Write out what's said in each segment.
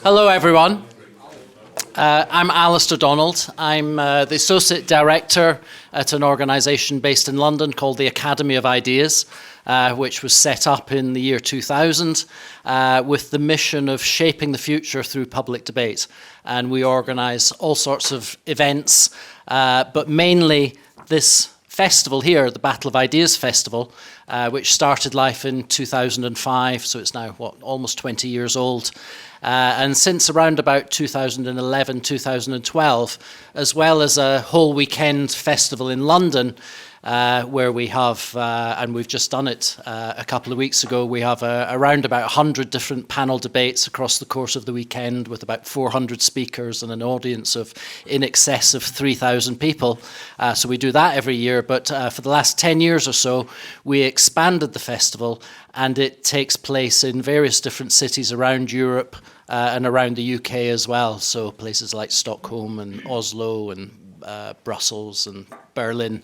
Hello, everyone. I'm Alistair Donald. I'm the Associate Director at an organisation based in London called the Academy of Ideas, which was set up in the year 2000 with the mission of shaping the future through public debate. And we organise all sorts of events, but mainly this festival here, the Battle of Ideas Festival, which started life in 2005, so it's now, almost 20 years old. And since around about 2011, 2012, as well as a whole weekend festival in London, where we have, and we've just done it a couple of weeks ago, we have around about 100 different panel debates across the course of the weekend with about 400 speakers and an audience of in excess of 3,000 people. So we do that every year, but for the last 10 years or so, we expanded the festival, and it takes place in various different cities around Europe and around the UK as well. So places like Stockholm and Oslo and Brussels and Berlin,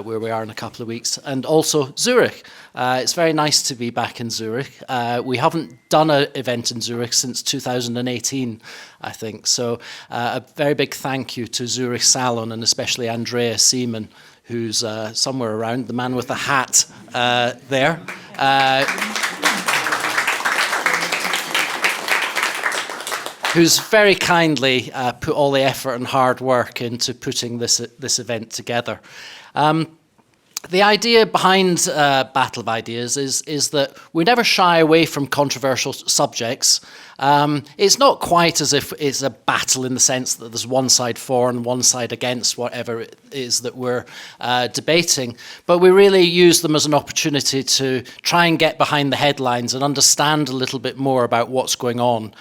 where we are in a couple of weeks, and also Zurich. It's very nice to be back in Zurich. We haven't done an event in Zurich since 2018, I think. So a very big thank you to Zurich Salon, and especially Andrea Seaman, who's somewhere around, the man with the hat there. Who's very kindly put all the effort and hard work into putting this event together. The idea behind Battle of Ideas is that we never shy away from controversial subjects. It's not quite as if it's a battle in the sense that there's one side for and one side against whatever it is that we're debating, but we really use them as an opportunity to try and get behind the headlines and understand a little bit more about what's going on,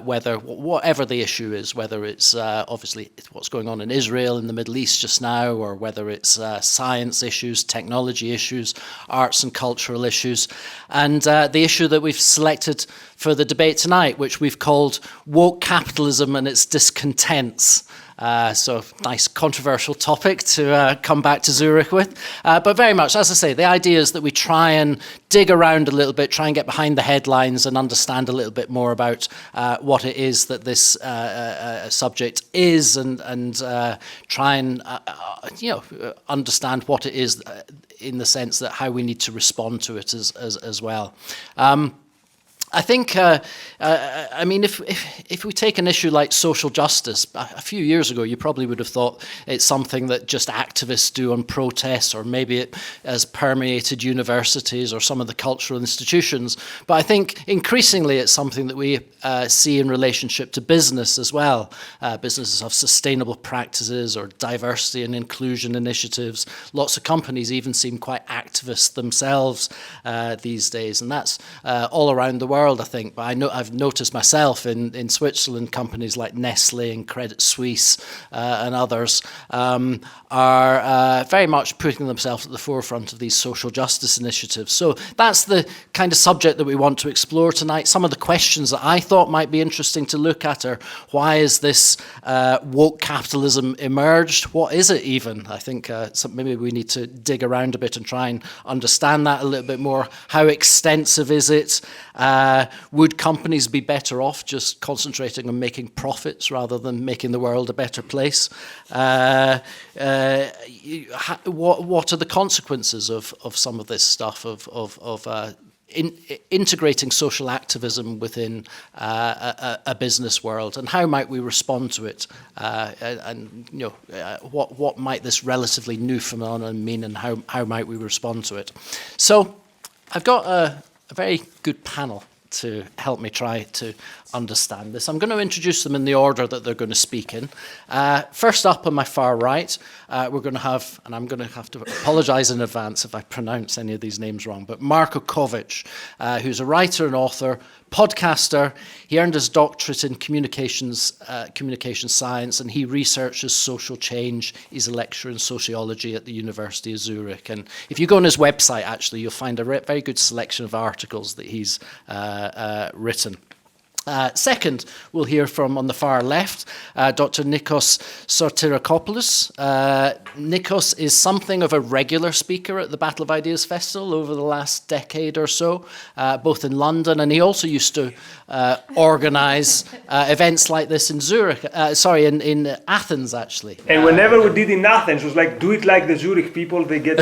whatever the issue is, whether it's obviously what's going on in Israel, in the Middle East just now, or whether it's science issues, technology issues, arts and cultural issues. And the issue that we've selected for the debate tonight, which we've called Woke Capitalism and its Discontents. So nice controversial topic to come back to Zurich with. But very much, as I say, the idea is that we try and dig around a little bit, try and get behind the headlines and understand a little bit more about what it is that this subject is, and try and understand what it is in the sense that how we need to respond to it as well. I think, if we take an issue like social justice, a few years ago, you probably would have thought it's something that just activists do on protests, or maybe it has permeated universities or some of the cultural institutions. But I think increasingly it's something that we see in relationship to business as well. Businesses have sustainable practices or diversity and inclusion initiatives. Lots of companies even seem quite activist themselves these days, and that's all around the world, I think. But I've noticed myself in Switzerland, companies like Nestle and Credit Suisse and others are very much putting themselves at the forefront of these social justice initiatives. So that's the kind of subject that we want to explore tonight. Some of the questions that I thought might be interesting to look at are, why is this woke capitalism emerged? What is it even? I think maybe we need to dig around a bit and try and understand that a little bit more. How extensive is it? Would companies be better off just concentrating on making profits rather than making the world a better place? What are the consequences of some of this stuff, of integrating social activism within a business world, and how might we respond to it? What might this relatively new phenomenon mean, and how might we respond to it? So I've got a very good panel to help me try to understand this. I'm going to introduce them in the order that they're going to speak in. First up on my far right, we're going to have, and I'm going to have to apologize in advance if I pronounce any of these names wrong, but Marko Kovic, who's a writer and author, podcaster. He earned his doctorate in communication science, and he researches social change. He's a lecturer in sociology at the University of Zurich. And if you go on his website, actually, you'll find a very good selection of articles that he's written. Second, we'll hear from, on the far left, Dr. Nikos Sotirakopoulos. Nikos is something of a regular speaker at the Battle of Ideas Festival over the last decade or so, both in London, and he also used to organise events like this in Zurich, in Athens, actually. And whenever we did in Athens, it was like, do it like the Zurich people, they get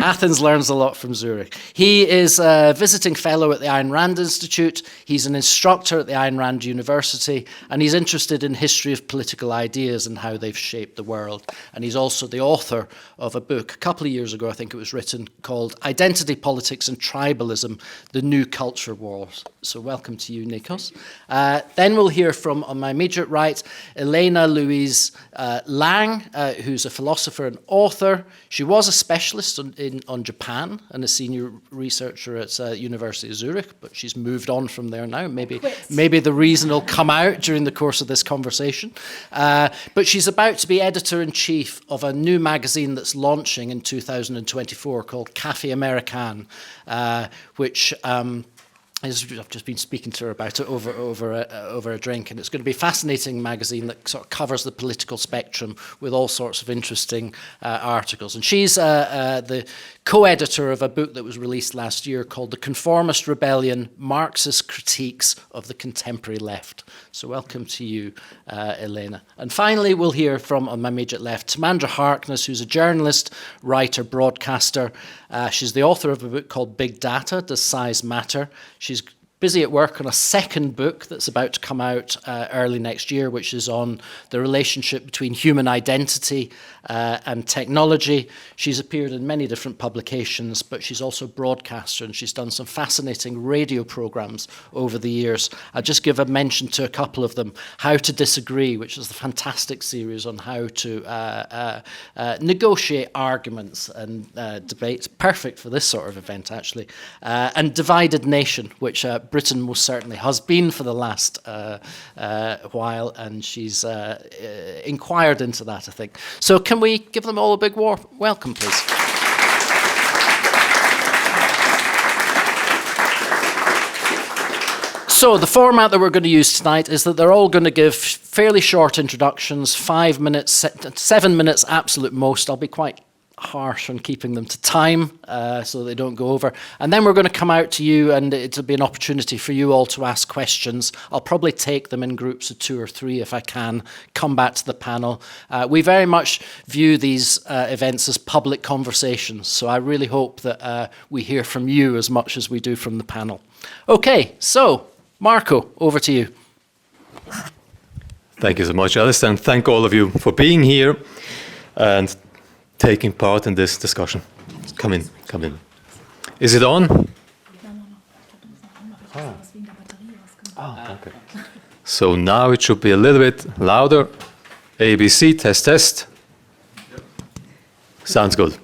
Athens learns a lot from Zurich. He is a visiting fellow at the Ayn Rand Institute. He's an instructor at the Ayn Rand University, and he's interested in history of political ideas and how they've shaped the world. And he's also the author of a book, a couple of years ago, I think it was written, called Identity Politics and Tribalism, The New Culture Wars. So welcome to you, Nikos. Then we'll hear from, on my immediate right, Elena Louisa Lange, who's a philosopher and author. She was a specialist on Japan and a senior researcher at University of Zurich, but she's moved on from there now. Maybe the reason will come out during the course of this conversation. But she's about to be editor-in-chief of a new magazine that's launching in 2024 called Café American, which I've just been speaking to her about it over a drink, and it's going to be a fascinating magazine that sort of covers the political spectrum with all sorts of interesting articles. And she's the co-editor of a book that was released last year called The Conformist Rebellion, Marxist Critiques of the Contemporary Left. So welcome to you, Elena. And finally, we'll hear from, on my immediate left, Timandra Harkness, who's a journalist, writer, broadcaster. She's the author of a book called Big Data, Does Size Matter? She's busy at work on a second book that's about to come out early next year, which is on the relationship between human identity and technology. She's appeared in many different publications, but she's also a broadcaster, and she's done some fascinating radio programs over the years. I'll just give a mention to a couple of them. How to Disagree, which is a fantastic series on how to negotiate arguments and debates. Perfect for this sort of event, actually. And Divided Nation, which Britain most certainly has been for the last while, and she's inquired into that, I think. So can we give them all a big welcome, please? So the format that we're going to use tonight is that they're all going to give fairly short introductions, 5 minutes, 7 minutes absolute most. I'll be quite harsh on keeping them to time so they don't go over. And then we're going to come out to you, and it'll be an opportunity for you all to ask questions. I'll probably take them in groups of 2 or 3 if I can, come back to the panel. We very much view these events as public conversations, so I really hope that we hear from you as much as we do from the panel. Okay, so Marko, over to you. Thank you so much, Alistair, and thank all of you for being here and taking part in this discussion. Come in, come in. Is it on? Oh, okay. So now it should be a little bit louder. ABC, test. Sounds good.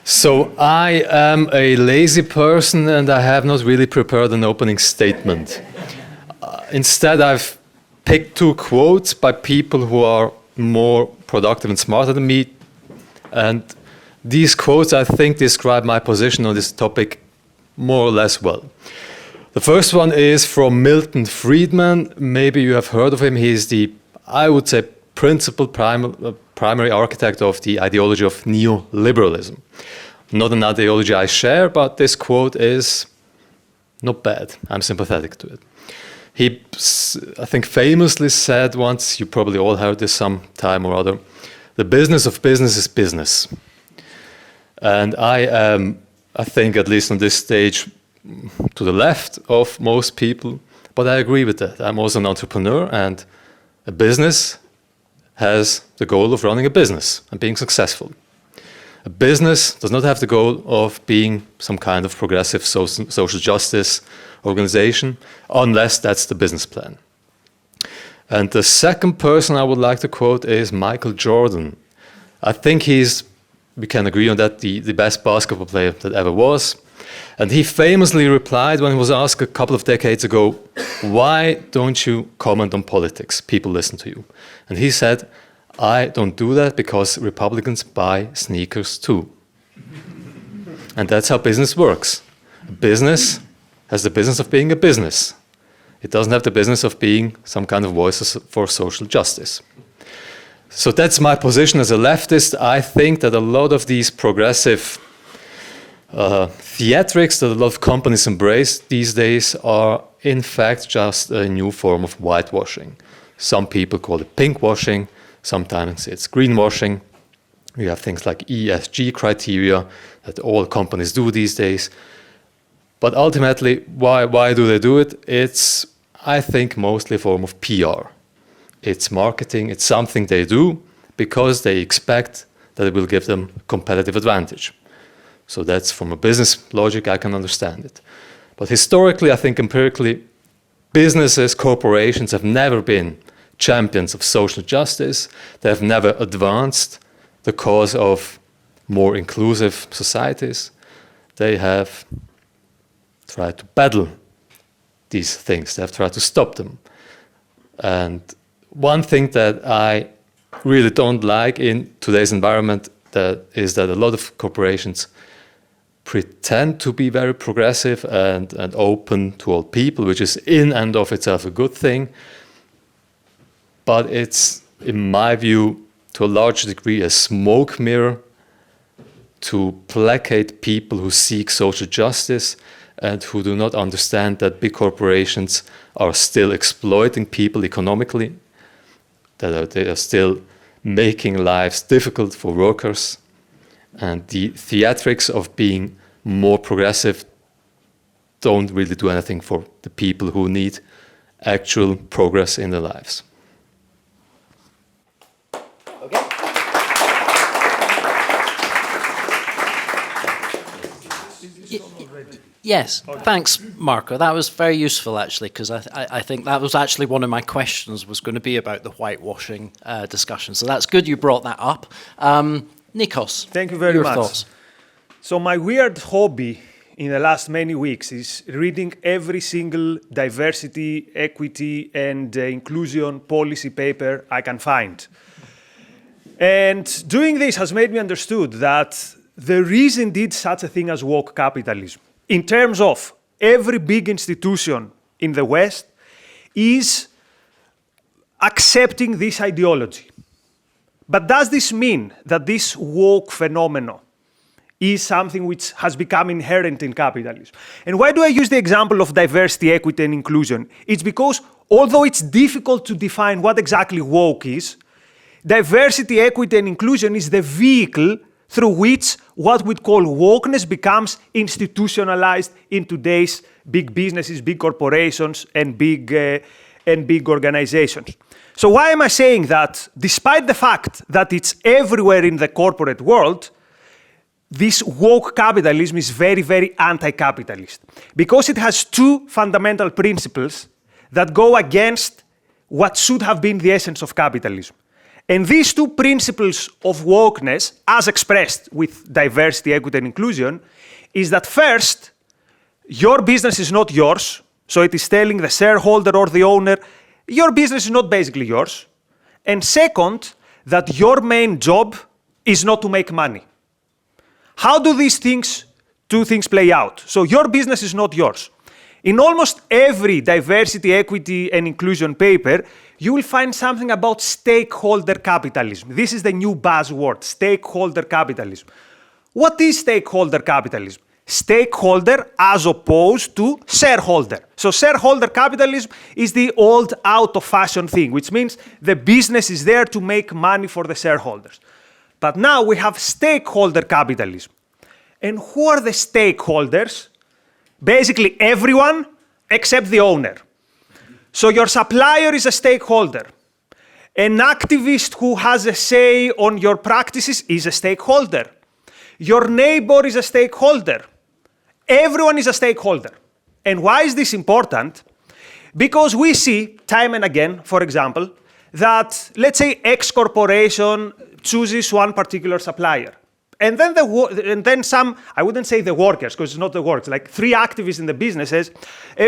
So I am a lazy person and I have not really prepared an opening statement. Instead, I've picked 2 quotes by people who are more productive and smarter than me. And these quotes, I think, describe my position on this topic more or less well. The first one is from Milton Friedman. Maybe you have heard of him. He's the, I would say, principal primary architect of the ideology of neoliberalism. Not an ideology I share, but this quote is not bad. I'm sympathetic to it. He, I think, famously said once, you probably all heard this some time or other, the business of business is business. And I am, I think, at least on this stage, to the left of most people, but I agree with that. I'm also an entrepreneur, and a business has the goal of running a business and being successful. A business does not have the goal of being some kind of progressive social justice organization, unless that's the business plan. And the second person I would like to quote is Michael Jordan. I think we can agree on that, the best basketball player that ever was. And he famously replied when he was asked a couple of decades ago, why don't you comment on politics? People listen to you. And he said, I don't do that because Republicans buy sneakers too. And that's how business works. A business has the business of being a business. It doesn't have the business of being some kind of voice for social justice. So that's my position as a leftist. I think that a lot of these progressive theatrics that a lot of companies embrace these days are in fact just a new form of whitewashing. Some people call it pinkwashing, sometimes it's greenwashing. We have things like ESG criteria that all companies do these days. But ultimately, why do they do it? It's, I think, mostly a form of PR. It's marketing, it's something they do because they expect that it will give them competitive advantage. So that's from a business logic, I can understand it. But historically, I think empirically, businesses, corporations have never been champions of social justice. They have never advanced the cause of more inclusive societies. They have tried to battle these things. They have tried to stop them. And one thing that I really don't like in today's environment is that a lot of corporations pretend to be very progressive and open to all people, which is in and of itself a good thing. But it's, in my view, to a large degree, a smoke mirror to placate people who seek social justice and who do not understand that big corporations are still exploiting people economically, that they are still making lives difficult for workers. And the theatrics of being more progressive don't really do anything for the people who need actual progress in their lives. Yes, thanks, Marco. That was very useful, actually, because I think that was actually one of my questions was going to be about the whitewashing discussion. So that's good you brought that up. Nikos, thank you very your much. Thoughts? So my weird hobby in the last many weeks is reading every single diversity, equity, and inclusion policy paper I can find. And doing this has made me understood that there is indeed such a thing as woke capitalism. In terms of every big institution in the West is accepting this ideology. But does this mean that this woke phenomenon is something which has become inherent in capitalism? And why do I use the example of diversity, equity, and inclusion? It's because although it's difficult to define what exactly woke is, diversity, equity, and inclusion is the vehicle through which what we'd call wokeness becomes institutionalized in today's big businesses, big corporations, and big organizations. So why am I saying that? Despite the fact that it's everywhere in the corporate world, this woke capitalism is very, very anti-capitalist. Because it has two fundamental principles that go against what should have been the essence of capitalism. And these two principles of wokeness, as expressed with diversity, equity, and inclusion, is that first, your business is not yours. So it is telling the shareholder or the owner, your business is not basically yours. And second, that your main job is not to make money. How do these two things play out? So your business is not yours. In almost every diversity, equity, and inclusion paper, you will find something about stakeholder capitalism. This is the new buzzword, stakeholder capitalism. What is stakeholder capitalism? Stakeholder as opposed to shareholder. So shareholder capitalism is the old out-of-fashion thing, which means the business is there to make money for the shareholders. But now we have stakeholder capitalism. And who are the stakeholders? Basically everyone except the owner. So your supplier is a stakeholder. An activist who has a say on your practices is a stakeholder. Your neighbor is a stakeholder. Everyone is a stakeholder. And why is this important? Because we see time and again, for example, that let's say X corporation chooses one particular supplier. And then some, I wouldn't say the workers, because it's not the workers, like 3 activists in the business says,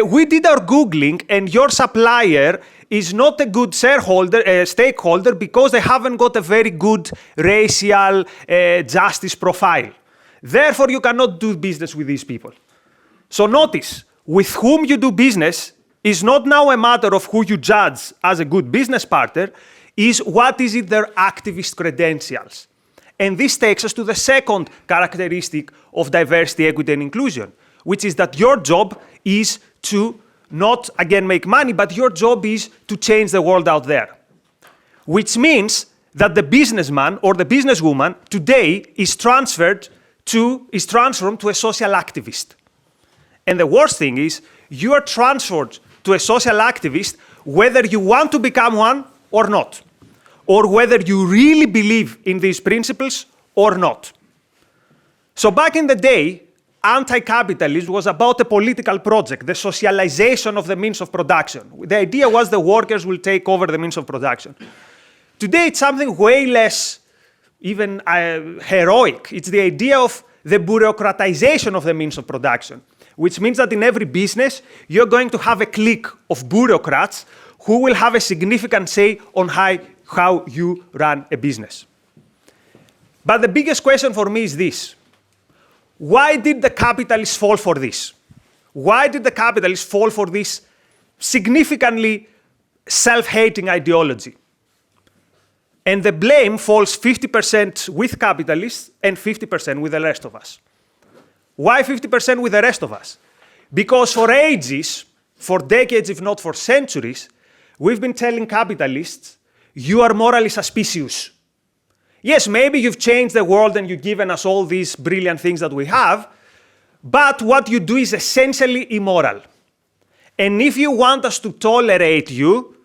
we did our Googling and your supplier is not a good stakeholder because they haven't got a very good racial justice profile. Therefore, you cannot do business with these people. So notice, with whom you do business is not now a matter of who you judge as a good business partner, is what is it their activist credentials. And this takes us to the second characteristic of diversity, equity, and inclusion, which is that your job is to not, again, make money, but your job is to change the world out there. Which means that the businessman or the businesswoman today is transformed to a social activist. And the worst thing is, you are transferred to a social activist whether you want to become one or not, or whether you really believe in these principles or not. So back in the day, anti-capitalism was about a political project, the socialization of the means of production. The idea was the workers will take over the means of production. Today, it's something way less even heroic. It's the idea of the bureaucratization of the means of production, which means that in every business, you're going to have a clique of bureaucrats who will have a significant say on how you run a business. But the biggest question for me is this. Why did the capitalists fall for this? Why did the capitalists fall for this significantly self-hating ideology? And the blame falls 50% with capitalists and 50% with the rest of us. Why 50% with the rest of us? Because for ages, for decades, if not for centuries, we've been telling capitalists, you are morally suspicious. Yes, maybe you've changed the world and you've given us all these brilliant things that we have, but what you do is essentially immoral. And if you want us to tolerate you,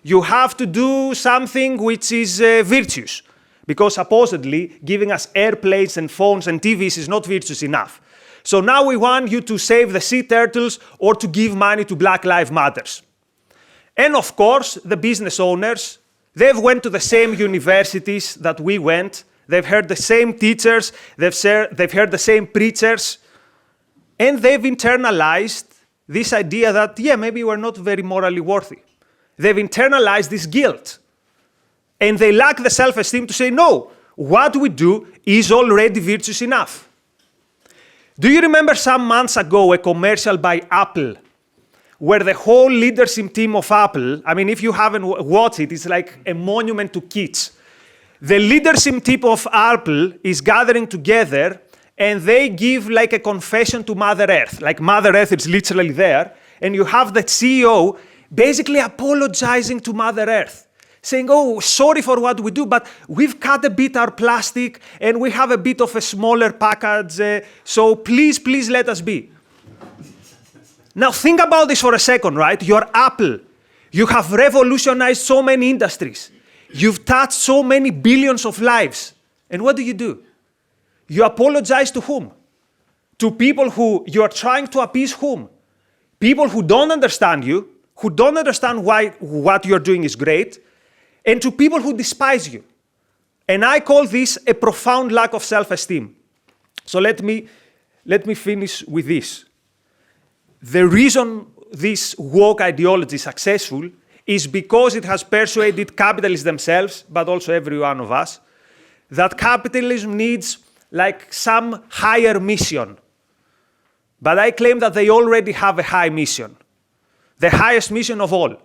you have to do something which is virtuous. Because supposedly, giving us airplanes and phones and TVs is not virtuous enough. So now we want you to save the sea turtles or to give money to Black Lives Matter. And of course, the business owners, they've went to the same universities that we went. They've heard the same teachers. They've heard the same preachers. And they've internalized this idea that, yeah, maybe we're not very morally worthy. They've internalized this guilt. And they lack the self-esteem to say, no, what we do is already virtuous enough. Do you remember some months ago a commercial by Apple where the whole leadership team of Apple, I mean, if you haven't watched it, it's like a monument to kids. The leadership team of Apple is gathering together and they give like a confession to Mother Earth. Like Mother Earth is literally there. And you have the CEO basically apologizing to Mother Earth, saying, oh, sorry for what we do, but we've cut a bit our plastic and we have a bit of a smaller package, so please, please let us be. Now think about this for a second, right? You're Apple. You have revolutionized so many industries. You've touched so many billions of lives. And what do? You apologize to whom? To people who you're trying to appease whom? People who don't understand you, who don't understand why what you're doing is great, and to people who despise you. And I call this a profound lack of self-esteem. So let me finish with this. The reason this woke ideology is successful is because it has persuaded capitalists themselves, but also every one of us, that capitalism needs like some higher mission. But I claim that they already have a high mission. The highest mission of all,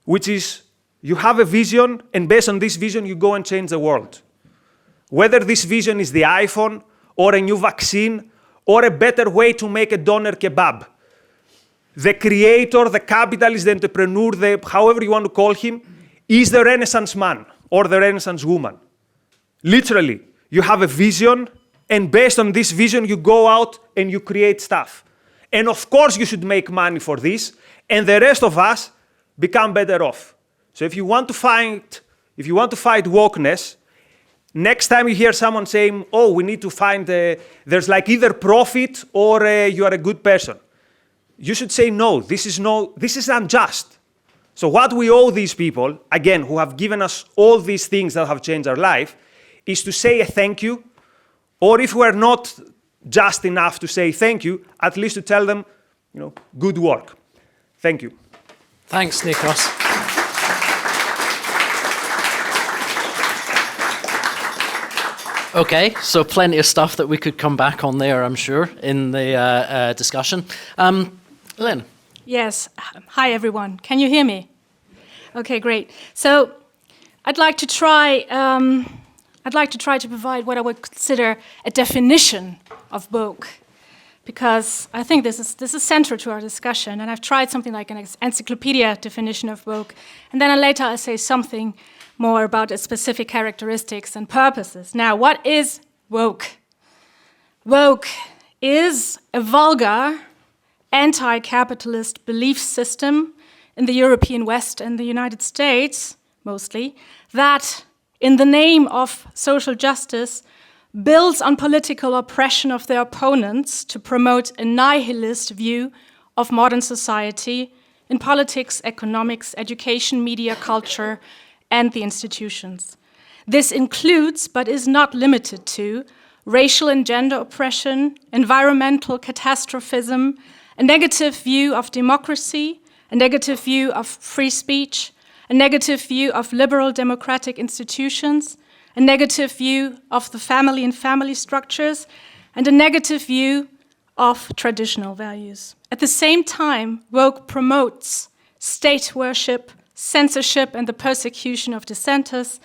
which is you have a vision, and based on this vision, you go and change the world. Whether this vision is the iPhone, or a new vaccine, or a better way to make a doner kebab. The creator, the capitalist, the entrepreneur, however you want to call him, is the Renaissance man or the Renaissance woman. Literally, you have a vision, and based on this vision, you go out and you create stuff. And of course, you should make money for this, and the rest of us become better off. So if you want to fight wokeness, next time you hear someone saying, oh, we need to find, there's like either profit or you are a good person. You should say, no, this is unjust. So what we owe these people, again, who have given us all these things that have changed our life, is to say a thank you, or if we're not just enough to say thank you, at least to tell them, good work. Thank you. Thanks, Nikos. Okay, so plenty of stuff that we could come back on there, I'm sure, in the discussion. Elena, Yes. Hi, everyone. Can you hear me? Okay, great. So I'd like to try to provide what I would consider a definition of woke, because I think this is central to our discussion. And I've tried something like an encyclopedia definition of woke, and then later I'll say something more about its specific characteristics and purposes. Now, what is woke? Woke is a vulgar, anti-capitalist belief system in the European West and the United States, mostly, that, in the name of social justice, builds on political oppression of their opponents to promote a nihilist view of modern society in politics, economics, education, media, culture, and the institutions. This includes, but is not limited to, racial and gender oppression, environmental catastrophism, a negative view of democracy, a negative view of free speech, a negative view of liberal democratic institutions, a negative view of the family and family structures, and a negative view of traditional values. At the same time, woke promotes state worship, censorship, and the persecution of dissenters,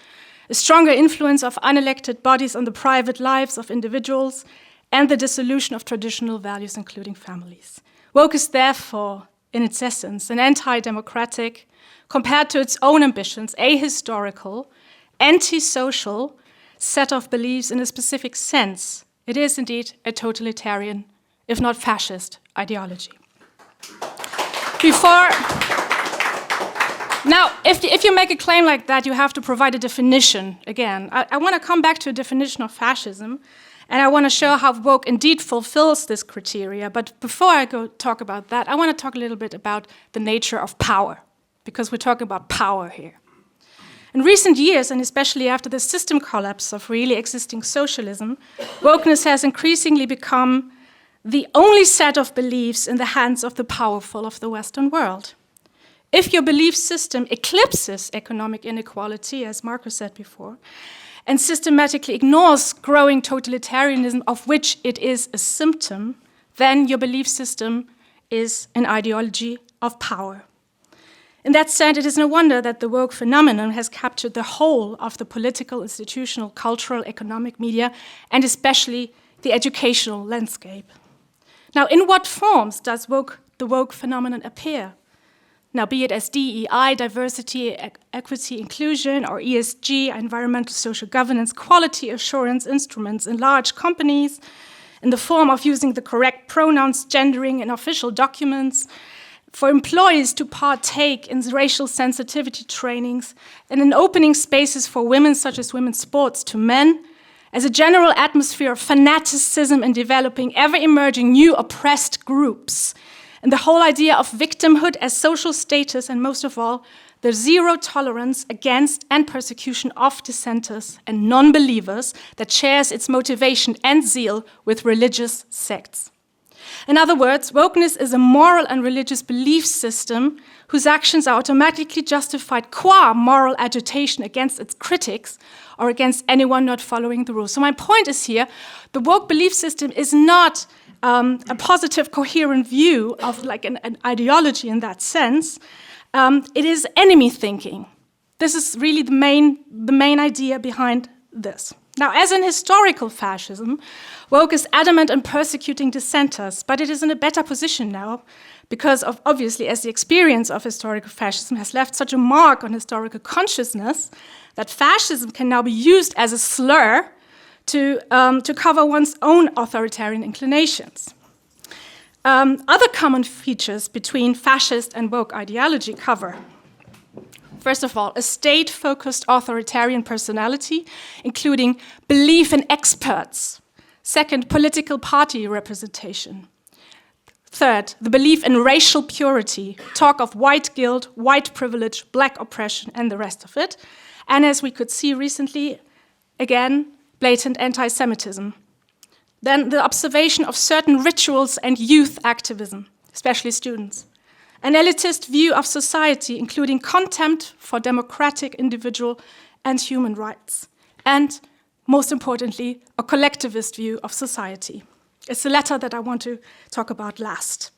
a stronger influence of unelected bodies on the private lives of individuals, and the dissolution of traditional values, including families. Woke is therefore, in its essence, an anti-democratic, compared to its own ambitions, ahistorical, anti-social set of beliefs in a specific sense. It is indeed a totalitarian, if not fascist, ideology. Now, if you make a claim like that, you have to provide a definition. Again, I want to come back to a definition of fascism, and I want to show how woke indeed fulfills this criteria. But before I go talk about that, I want to talk a little bit about the nature of power, because we're talking about power here. In recent years, and especially after the system collapse of really existing socialism, wokeness has increasingly become the only set of beliefs in the hands of the powerful of the Western world. If your belief system eclipses economic inequality, as Marco said before, and systematically ignores growing totalitarianism, of which it is a symptom, then your belief system is an ideology of power. In that sense, it is no wonder that the woke phenomenon has captured the whole of the political, institutional, cultural, economic, media, and especially the educational landscape. Now, in what forms does the woke phenomenon appear? Now, be it as DEI, diversity, equity, inclusion, or ESG, environmental social governance, quality assurance instruments in large companies, in the form of using the correct pronouns, gendering in official documents, for employees to partake in racial sensitivity trainings, and in opening spaces for women, such as women's sports, to men, as a general atmosphere of fanaticism in developing ever-emerging new oppressed groups, and the whole idea of victimhood as social status, and most of all, the zero tolerance against and persecution of dissenters and non-believers that shares its motivation and zeal with religious sects. In other words, wokeness is a moral and religious belief system whose actions are automatically justified qua moral agitation against its critics or against anyone not following the rules. So my point is here, the woke belief system is not a positive, coherent view of like an ideology in that sense. It is enemy thinking. This is really the main idea behind this. Now, as in historical fascism, woke is adamant in persecuting dissenters, but it is in a better position now because of, obviously, as the experience of historical fascism has left such a mark on historical consciousness, that fascism can now be used as a slur to cover one's own authoritarian inclinations. Other common features between fascist and woke ideology cover, first of all, a state-focused authoritarian personality, including belief in experts. Second, political party representation. Third, the belief in racial purity, talk of white guilt, white privilege, black oppression, and the rest of it. And as we could see recently, again, blatant anti-Semitism. Then the observation of certain rituals and youth activism, especially students. An elitist view of society, including contempt for democratic, individual, and human rights. And, most importantly, a collectivist view of society. It's the latter that I want to talk about last.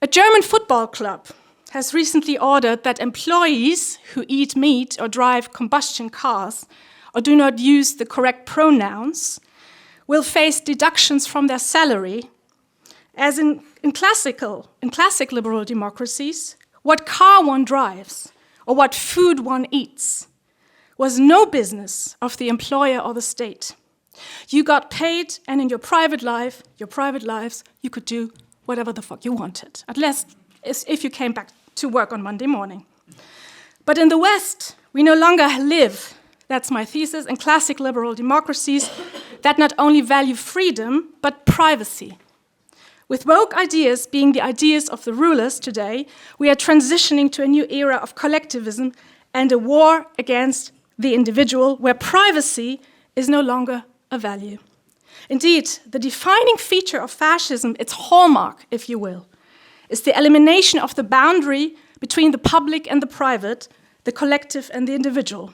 A German football club has recently ordered that employees who eat meat or drive combustion cars or do not use the correct pronouns will face deductions from their salary, as in classic liberal democracies, what car one drives or what food one eats was no business of the employer or the state. You got paid, and in your private lives, you could do whatever the fuck you wanted, at least if you came back to work on Monday morning. But in the West, we no longer live, that's my thesis, in classic liberal democracies that not only value freedom, but privacy. With woke ideas being the ideas of the rulers today, we are transitioning to a new era of collectivism and a war against the individual, where privacy is no longer a value. Indeed, the defining feature of fascism, its hallmark, if you will, is the elimination of the boundary between the public and the private, the collective and the individual.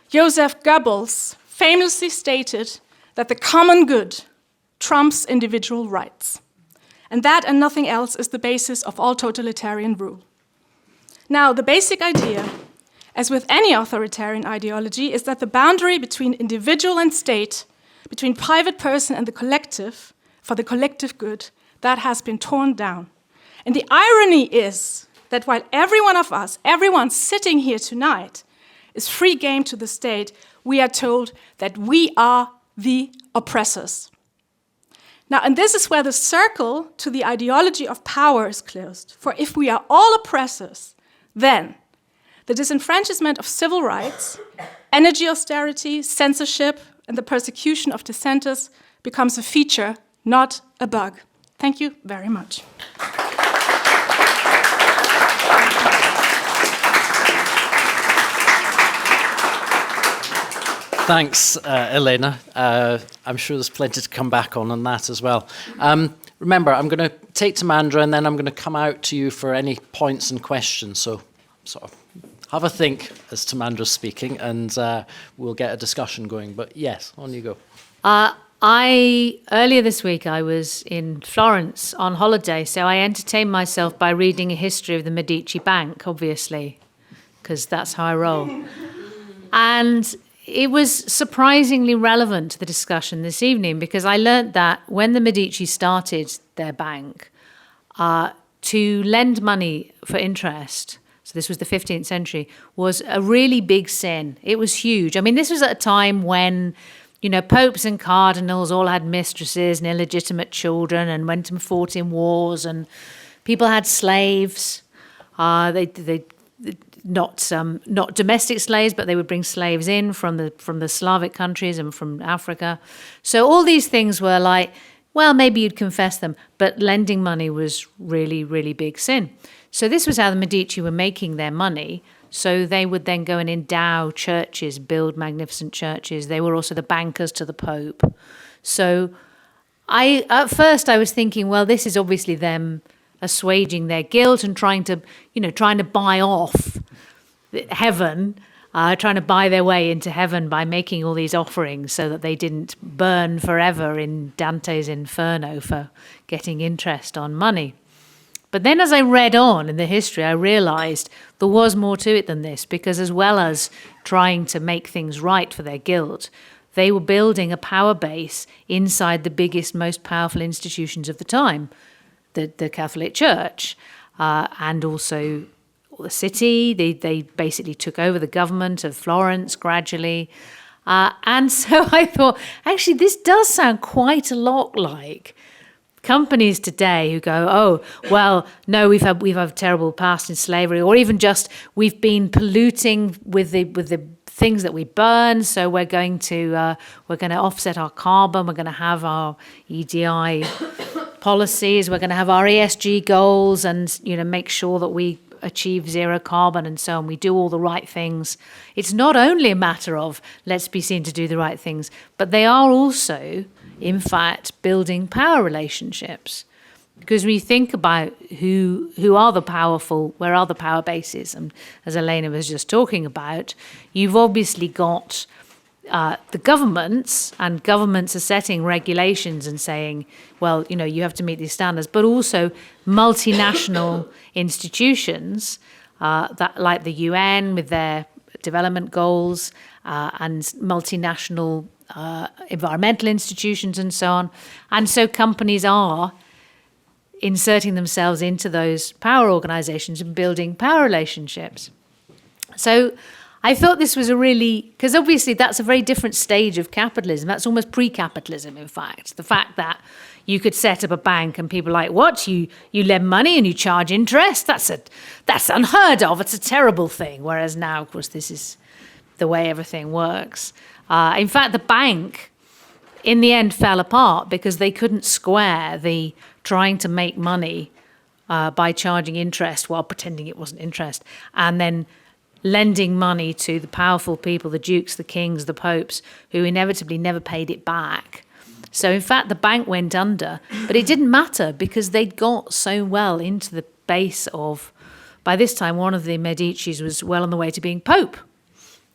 Joseph Goebbels famously stated that the common good trumps individual rights. And that and nothing else is the basis of all totalitarian rule. Now, the basic idea, as with any authoritarian ideology, is that the boundary between individual and state, between private person and the collective, for the collective good, that has been torn down. And the irony is that while every one of us, everyone sitting here tonight, is free game to the state, we are told that we are the oppressors. Now, and this is where the circle to the ideology of power is closed. For if we are all oppressors, then the disenfranchisement of civil rights, energy austerity, censorship, and the persecution of dissenters becomes a feature, not a bug. Thank you very much. Thanks, Elena. I'm sure there's plenty to come back on that as well. Remember, I'm going to take Timandra and then I'm going to come out to you for any points and questions. So sort of have a think as Timandra's speaking and we'll get a discussion going. But yes, on you go. Earlier this week, I was in Florence on holiday, so I entertained myself by reading a history of the Medici Bank, obviously, because that's how I roll. And it was surprisingly relevant to the discussion this evening because I learnt that when the Medici started their bank, to lend money for interest, so this was the 15th century, was a really big sin. It was huge. I mean, this was at a time when, you know, popes and cardinals all had mistresses and illegitimate children and went and fought in wars, and people had slaves. Not domestic slaves, but they would bring slaves in from the Slavic countries and from Africa. So all these things were like, well, maybe you'd confess them, but lending money was really, really big sin. So this was how the Medici were making their money. So they would then go and endow churches, build magnificent churches. They were also the bankers to the Pope. So at first I was thinking, well, this is obviously them assuaging their guilt and trying to buy off heaven, trying to buy their way into heaven by making all these offerings so that they didn't burn forever in Dante's Inferno for getting interest on money. But then as I read on in the history, I realized there was more to it than this, because as well as trying to make things right for their guilt, they were building a power base inside the biggest, most powerful institutions of the time, the Catholic Church, and also the city. They basically took over the government of Florence gradually. And so I thought, actually, this does sound quite a lot like companies today who go, oh, well, no, we've had a terrible past in slavery, or even just we've been polluting with the things that we burn, so we're going to offset our carbon, we're going to have our EDI policies, we're going to have our ESG goals, and make sure that we achieve zero carbon and so on. We do all the right things. It's not only a matter of let's be seen to do the right things, but they are also, in fact, building power relationships. Because when you think about who are the powerful, where are the power bases, and as Elena was just talking about, you've obviously got the governments are setting regulations and saying, well, you have to meet these standards, but also multinational institutions that, like the UN with their development goals and multinational environmental institutions and so on. And so companies are inserting themselves into those power organizations and building power relationships. So I thought this was because obviously that's a very different stage of capitalism. That's almost pre-capitalism, in fact. The fact that you could set up a bank and people are like, what? You lend money and you charge interest? That's unheard of. It's a terrible thing. Whereas now, of course, this is the way everything works. In fact, the bank, in the end, fell apart because they couldn't square the trying to make money by charging interest while pretending it wasn't interest, and then lending money to the powerful people, the dukes, the kings, the popes, who inevitably never paid it back. So in fact, the bank went under, but it didn't matter because they'd got so well into the base of, by this time, one of the Medicis was well on the way to being pope.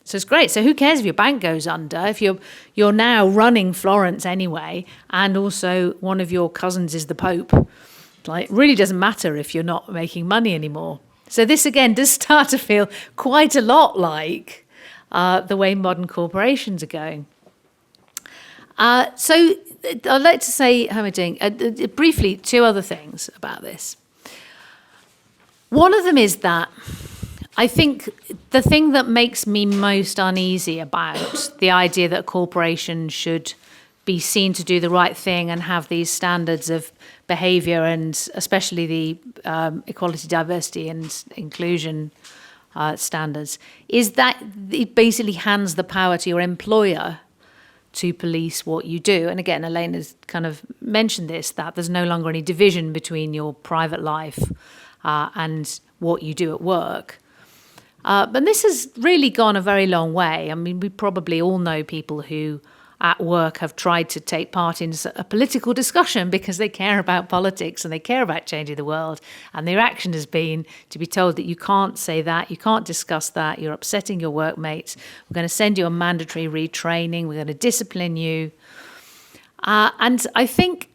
So it's great. So who cares if your bank goes under, if you're now running Florence anyway, and also one of your cousins is the pope. Like, it really doesn't matter if you're not making money anymore. So this, again, does start to feel quite a lot like the way modern corporations are going. So I'd like to say, how am I doing? Briefly, two other things about this. One of them is that I think the thing that makes me most uneasy about the idea that a corporation should be seen to do the right thing and have these standards of behaviour, and especially the equality, diversity and inclusion standards, is that it basically hands the power to your employer to police what you do. And again, Elena's kind of mentioned this, that there's no longer any division between your private life and what you do at work. But this has really gone a very long way. I mean, we probably all know people who at work have tried to take part in a political discussion because they care about politics and they care about changing the world. And the reaction has been to be told that you can't say that, you can't discuss that, you're upsetting your workmates, we're going to send you a mandatory retraining, we're going to discipline you. And I think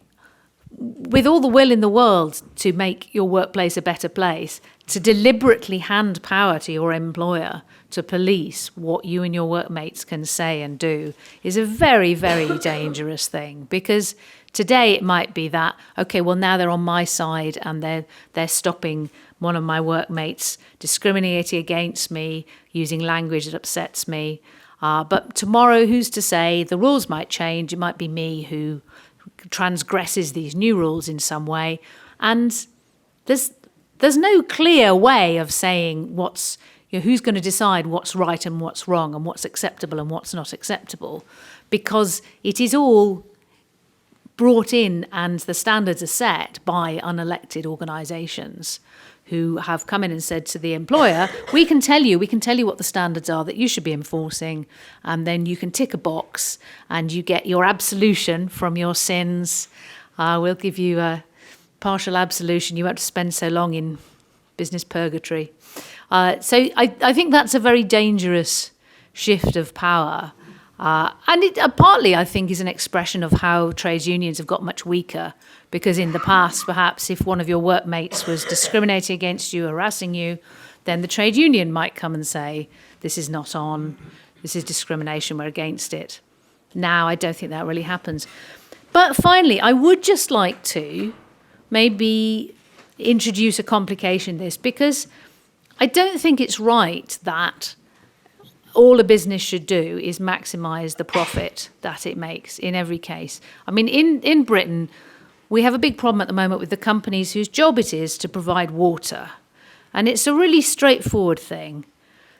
with all the will in the world to make your workplace a better place, to deliberately hand power to your employer to police what you and your workmates can say and do is a very, very dangerous thing. Because today it might be that, okay, well, now they're on my side and they're stopping one of my workmates discriminating against me, using language that upsets me. But tomorrow, who's to say? The rules might change. It might be me who transgresses these new rules in some way. And there's no clear way of saying who's going to decide what's right and what's wrong and what's acceptable and what's not acceptable, because it is all brought in and the standards are set by unelected organisations who have come in and said to the employer, we can tell you what the standards are that you should be enforcing, and then you can tick a box and you get your absolution from your sins. We'll give you a partial absolution. You won't have to spend so long in business purgatory. So I think that's a very dangerous shift of power. And it partly, I think, is an expression of how trade unions have got much weaker, because in the past, perhaps, if one of your workmates was discriminating against you, harassing you, then the trade union might come and say, this is not on, this is discrimination, we're against it. Now, I don't think that really happens. But finally, I would just like to maybe introduce a complication in this, because I don't think it's right that all a business should do is maximise the profit that it makes in every case. I mean, in Britain, we have a big problem at the moment with the companies whose job it is to provide water. And it's a really straightforward thing.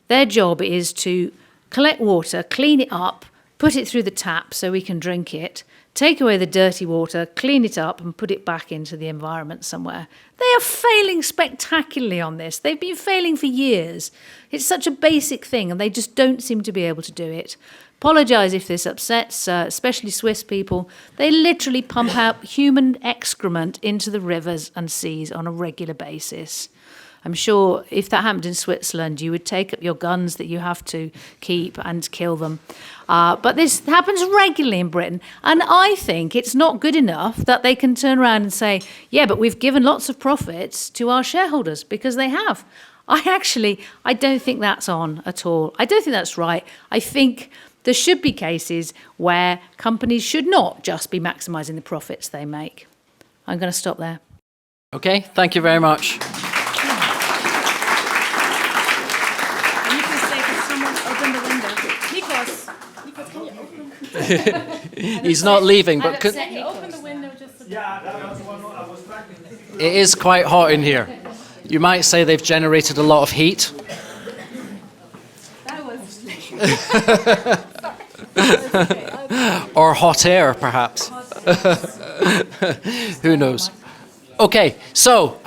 Their job is to collect water, clean it up, put it through the tap so we can drink it, take away the dirty water, clean it up and put it back into the environment somewhere. They are failing spectacularly on this. They've been failing for years. It's such a basic thing and they just don't seem to be able to do it. Apologise if this upsets, especially Swiss people. They literally pump out human excrement into the rivers and seas on a regular basis. I'm sure if that happened in Switzerland, you would take up your guns that you have to keep and kill them. But this happens regularly in Britain. And I think it's not good enough that they can turn around and say, yeah, but we've given lots of profits to our shareholders, because they have. I don't think that's on at all. I don't think that's right. I think there should be cases where companies should not just be maximising the profits they make. I'm going to stop there. Okay, thank you very much. You can say, could someone open the window? Nikos, can you open? He's not leaving, but Can you open the window just a bit? it is quite hot in here. You might say they've generated a lot of heat. That was Or hot air, perhaps. Who knows? Okay, so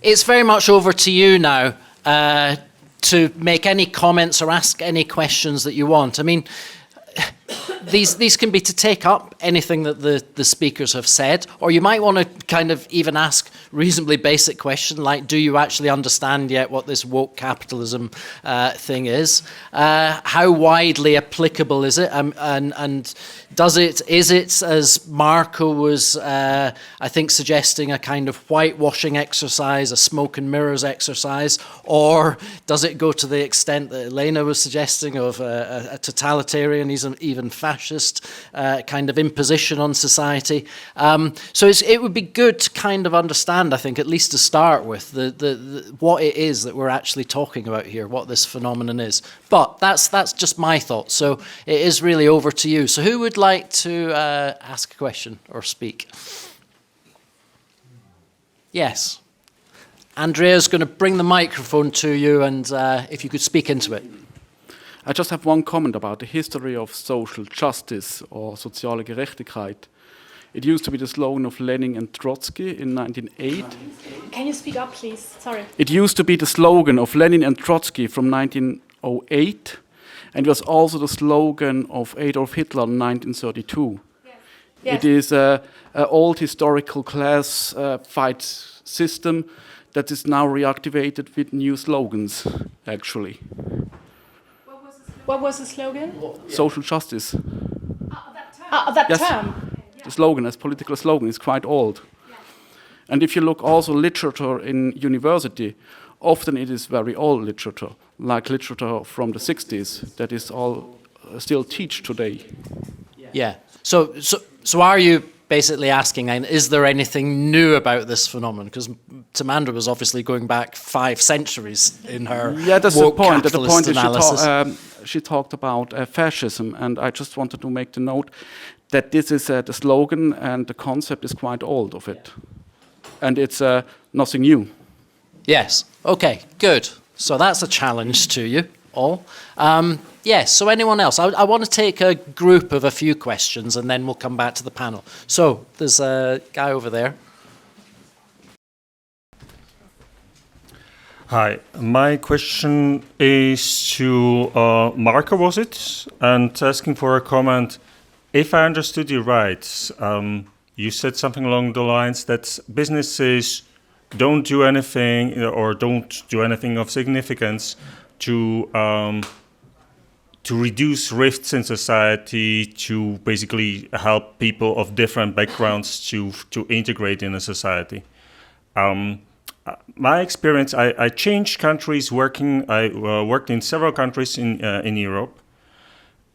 it's very much over to you now to make any comments or ask any questions that you want. I mean, these can be to take up anything that the speakers have said, or you might want to kind of even ask reasonably basic question like, do you actually understand yet what this woke capitalism thing is? How widely applicable is it? And is it, as Marko was, I think, suggesting, a kind of whitewashing exercise, a smoke and mirrors exercise, or does it go to the extent that Elena was suggesting of a totalitarianism, even fascist kind of imposition on society? So it would be good to kind of understand, I think, at least to start with, the what it is that we're actually talking about here, what this phenomenon is. But that's just my thoughts. So it is really over to you. So who would like to ask a question or speak? Yes. Andrea's going to bring the microphone to you, and if you could speak into it. I just have one comment about the history of social justice or soziale Gerechtigkeit. It used to be the slogan of Lenin and Trotsky in 1908. Can you speak up, please? Sorry. It used to be the slogan of Lenin and Trotsky from 1908, and it was also the slogan of Adolf Hitler in 1932. Yes. It is an old historical class fight system that is now reactivated with new slogans, actually. What was the slogan? Social justice. That Yes. term. The slogan, as political slogan, is quite old. And if you look also literature in university, often it is very old literature, like literature from the 60s, that is all still teach today. Yeah. So are you basically asking, is there anything new about this phenomenon? Because Timandra was obviously going back 5 centuries in her That's woke the point. capitalist analysis. She talked about fascism, and I just wanted to make the note that this is the slogan, and the concept is quite old of it. And it's nothing new. Yes. Okay, good. So that's a challenge to you all. Yes, so anyone else? I want to take a group of a few questions, and then we'll come back to the panel. So there's a guy over there. Hi, my question is to Marko, was it? And asking for a comment. If I understood you right, you said something along the lines that businesses don't do anything or don't do anything of significance to reduce rifts in society, to basically help people of different backgrounds to integrate in a society. My experience, I changed countries working. I worked in several countries in Europe,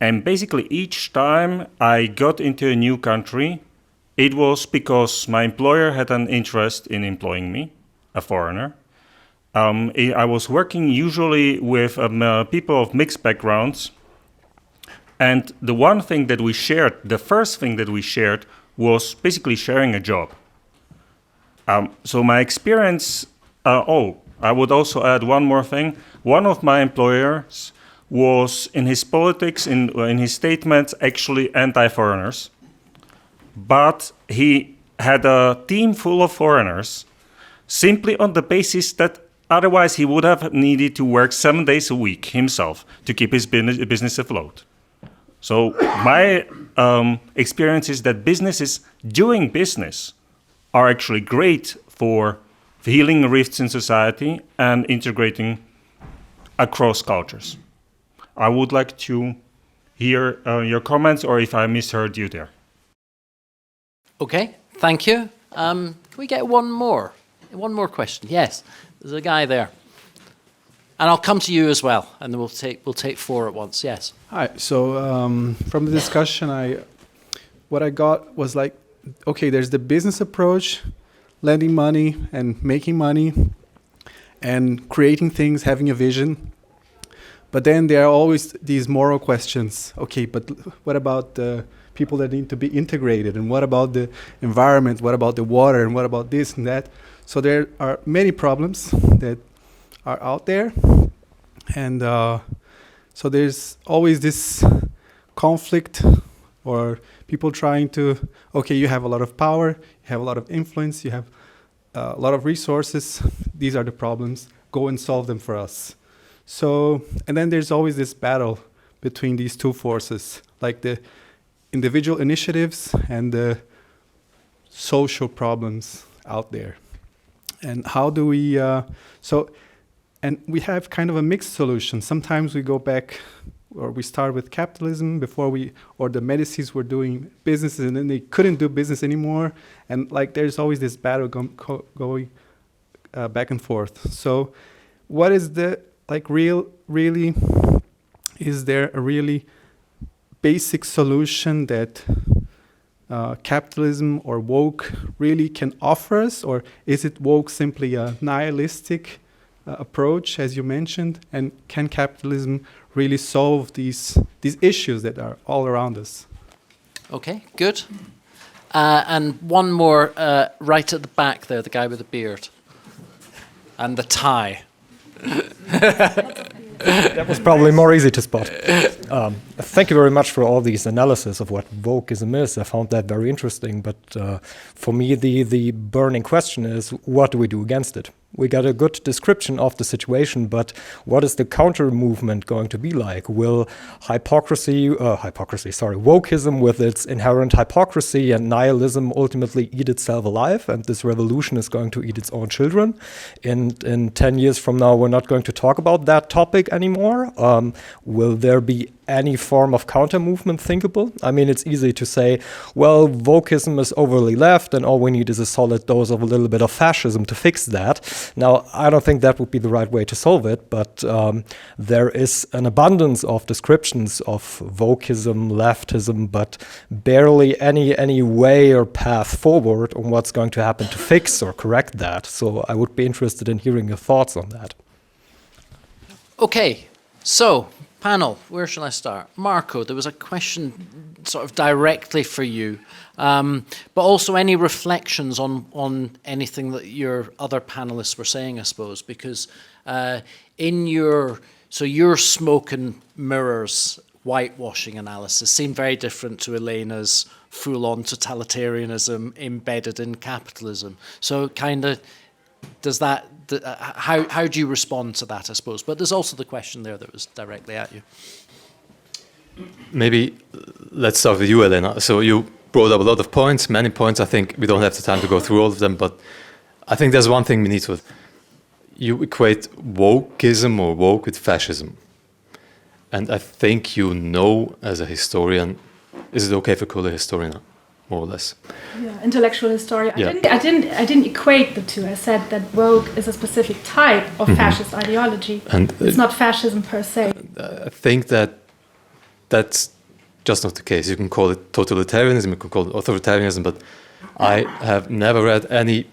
and basically each time I got into a new country, it was because my employer had an interest in employing me, a foreigner. I was working usually with people of mixed backgrounds, and the one thing that we shared, the first thing that we shared, was basically sharing a job. So my experience, I would also add one more thing. One of my employers was, in his politics, in his statements, actually anti-foreigners. But he had a team full of foreigners simply on the basis that otherwise he would have needed to work 7 days a week himself to keep his business afloat. So my experience is that businesses doing business are actually great for healing rifts in society, and integrating across cultures. I would like to hear your comments, or if I misheard you there. Okay, thank you. Can we get one more? One more question. Yes, there's a guy there. And I'll come to you as well, and then we'll take four at once. Yes. Hi. So from the discussion, what I got was like, okay, there's the business approach, lending money and making money, and creating things, having a vision. But then there are always these moral questions. Okay, but what about the people that need to be integrated? And what about the environment? What about the water? And what about this and that? So there are many problems that are out there. And so there's always this conflict, or people trying to, okay, you have a lot of power, you have a lot of influence, you have a lot of resources. These are the problems. Go and solve them for us. So, and then there's always this battle between these two forces, like the individual initiatives and the social problems out there. And how do we, and we have kind of a mixed solution. Sometimes we go back, or we start with capitalism or the Medicis were doing businesses and then they couldn't do business anymore. And like there's always this battle going back and forth. So what is the, like really, is there a really basic solution that capitalism or woke really can offer us? Or is it woke simply a nihilistic approach, as you mentioned? And can capitalism really solve these issues that are all around us? Okay, good. And one more right at the back there, the guy with the beard and the tie. That was probably more easy to spot. Thank you very much for all these analysis of what wokeism is. I found that very interesting. But for me, the burning question is, what do we do against it? We got a good description of the situation, but what is the counter movement going to be like? Will wokeism with its inherent hypocrisy and nihilism ultimately eat itself alive, and this revolution is going to eat its own children? In 10 years from now, we're not going to talk about that topic anymore. Will there be any form of counter movement thinkable? I mean, it's easy to say, well, wokeism is overly left and all we need is a solid dose of a little bit of fascism to fix that. Now, I don't think that would be the right way to solve it, but there is an abundance of descriptions of wokeism, leftism, but barely any way or path forward on what's going to happen to fix or correct that. So I would be interested in hearing your thoughts on that. Okay, so panel, where shall I start? Marko, there was a question sort of directly for you, but also any reflections on anything that your other panelists were saying, I suppose, because your smoke and mirrors whitewashing analysis seemed very different to Elena's full-on totalitarianism embedded in capitalism. So kind of, does that, how do you respond to that, I suppose? But there's also the question there that was directly at you. Maybe let's start with you, Elena. So you brought up a lot of points, many points. I think we don't have the time to go through all of them, but I think there's one thing we need to... You equate wokeism or woke with fascism. And I think you know, as a historian, is it okay if I call a historian, more or less? Yeah, intellectual historian. Yeah. I didn't equate the two. I said that woke is a specific type of fascist ideology. And it's not fascism per se. I think that's just not the case. You can call it totalitarianism, you can call it authoritarianism, but I have never read any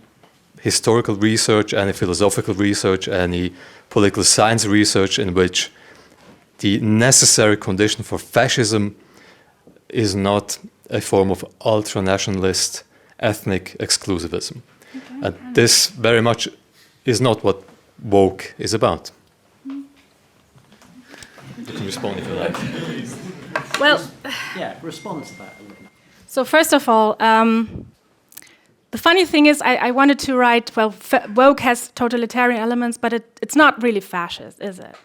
historical research, any philosophical research, any political science research in which the necessary condition for fascism is not a form of ultranationalist ethnic exclusivism. Okay. And this very much is not what woke is about. You can respond if you like. Well, yeah, respond to that. So first of all, the funny thing is I wanted to write, well, woke has totalitarian elements, but it's not really fascist, is it?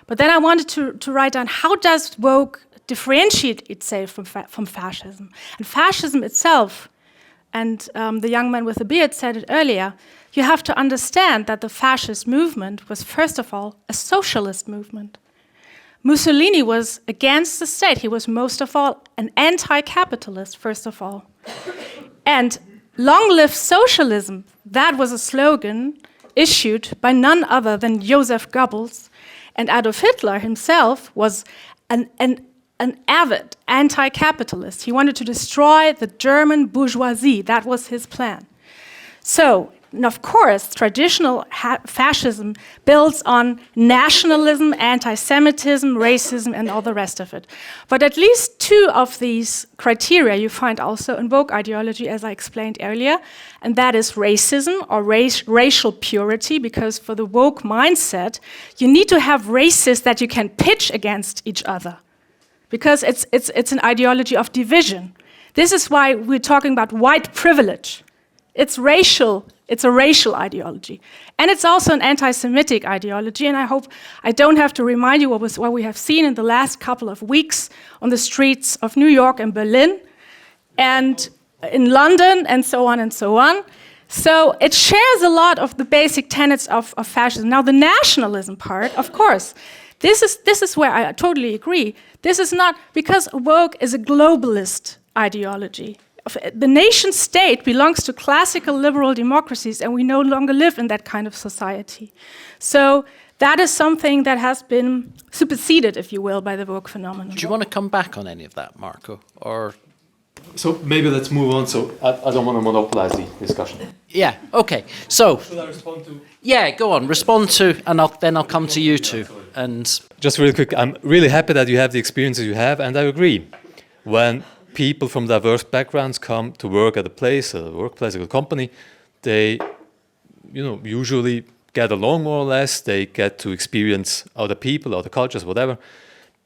But then I wanted to write down, how does woke differentiate itself from fascism? And fascism itself and the young man with the beard said it earlier, you have to understand that the fascist movement was, first of all, a socialist movement. Mussolini was against the state. He was most of all an anti-capitalist, first of all. And long live socialism, that was a slogan issued by none other than Joseph Goebbels. And Adolf Hitler himself was an avid anti-capitalist. He wanted to destroy the German bourgeoisie. That was his plan. So, and of course, traditional fascism builds on nationalism, anti-Semitism, racism, and all the rest of it. But at least two of these criteria you find also in woke ideology, as I explained earlier, and that is racism or racial purity, because for the woke mindset, you need to have racists that you can pitch against each other, because it's an ideology of division. This is why we're talking about white privilege. It's a racial ideology. And it's also an anti-Semitic ideology, and I hope I don't have to remind you what we have seen in the last couple of weeks on the streets of New York and Berlin, and in London, and so on and so on. So it shares a lot of the basic tenets of fascism. Now, the nationalism part, of course, this is where I totally agree. This is not, because woke is a globalist ideology. The nation state belongs to classical liberal democracies, and we no longer live in that kind of society. So that is something that has been superseded, if you will, by the woke phenomenon. Do you want to come back on any of that, Marko? Or So maybe let's move on. So I don't want to monopolize the discussion. yeah, okay. So Should I respond to? yeah, go on. Respond to, and then I'll come to you two. And Just really quick, I'm really happy that you have the experiences you have, and I agree. When people from diverse backgrounds come to work at a workplace, at a company, they, usually get along more or less. They get to experience other people, other cultures, whatever.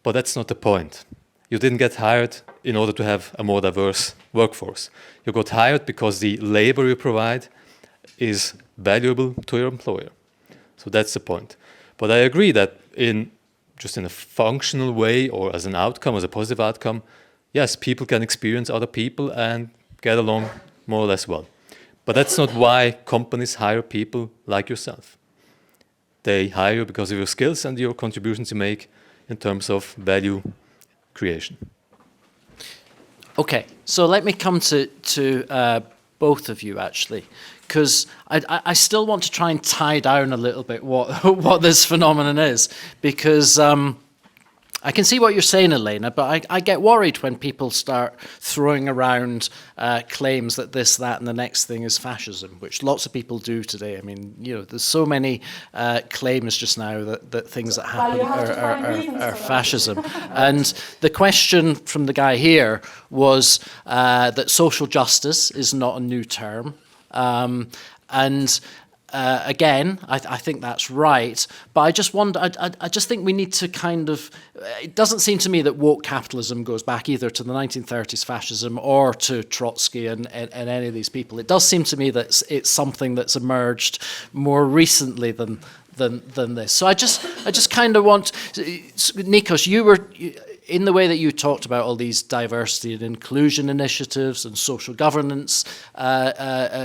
But that's not the point. You didn't get hired in order to have a more diverse workforce. You got hired because the labor you provide is valuable to your employer. So that's the point. But I agree that in a functional way, or as an outcome, as a positive outcome, yes, people can experience other people and get along more or less well. But that's not why companies hire people like yourself. They hire you because of your skills and your contributions you make in terms of value creation. okay, so let me come to both of you, actually, because I still want to try and tie down a little bit what this phenomenon is, because I can see what you're saying, Elena, but I get worried when people start throwing around claims that this, that, and the next thing is fascism, which lots of people do today. I mean, there's so many claims just now that things that happen are fascism. And the question from the guy here was that social justice is not a new term. Again, I think that's right, but I just wonder. I just think we need to kind of. It doesn't seem to me that woke capitalism goes back either to the 1930s fascism or to Trotsky and any of these people. It does seem to me that it's something that's emerged more recently than this. So I just kind of want, Nikos, you were. In the way that you talked about all these diversity and inclusion initiatives and social governance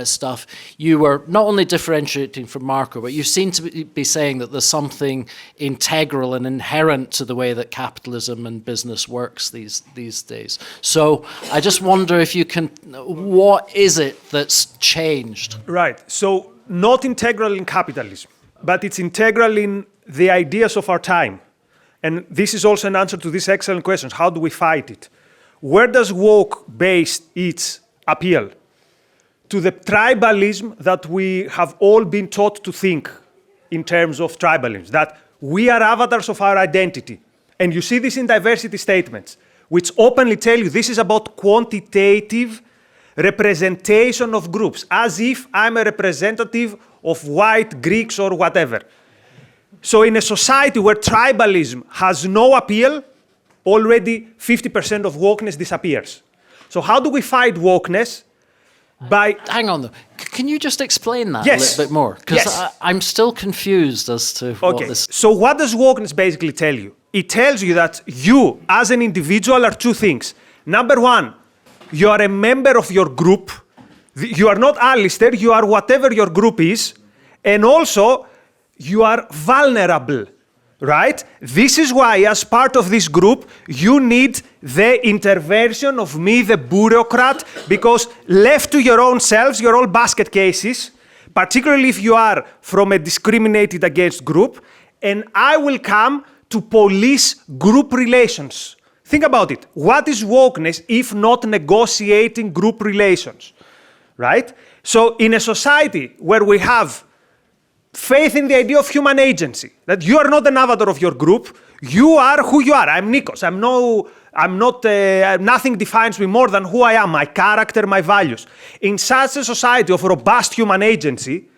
stuff, you were not only differentiating from Marko, but you seem to be saying that there's something integral and inherent to the way that capitalism and business works these days. So I just wonder if you can, what is it that's changed? Right. So not integral in capitalism, but it's integral in the ideas of our time. And this is also an answer to this excellent question. How do we fight it? Where does woke base its appeal? To the tribalism that we have all been taught to think in terms of tribalism, that we are avatars of our identity. And you see this in diversity statements, which openly tell you this is about quantitative representation of groups, as if I'm a representative of white Greeks or whatever. So in a society where tribalism has no appeal, already 50% of wokeness disappears. So how do we fight wokeness? Hang on, though. Can you just explain that a little bit more? Because I'm still confused as to what this... So what does wokeness basically tell you? It tells you that you, as an individual, are two things. Number one, you are a member of your group. You are not Alistair, you are whatever your group is, and also you are vulnerable, right? This is why, as part of this group, you need the intervention of me, the bureaucrat, because left to your own selves, you're all basket cases, particularly if you are from a discriminated against group, and I will come to police group relations. Think about it. What is wokeness if not negotiating group relations, right? So in a society where we have faith in the idea of human agency, that you are not an avatar of your group, you are who you are. I'm Nikos. Nothing defines me more than who I am, my character, my values. In such a society of robust human agency,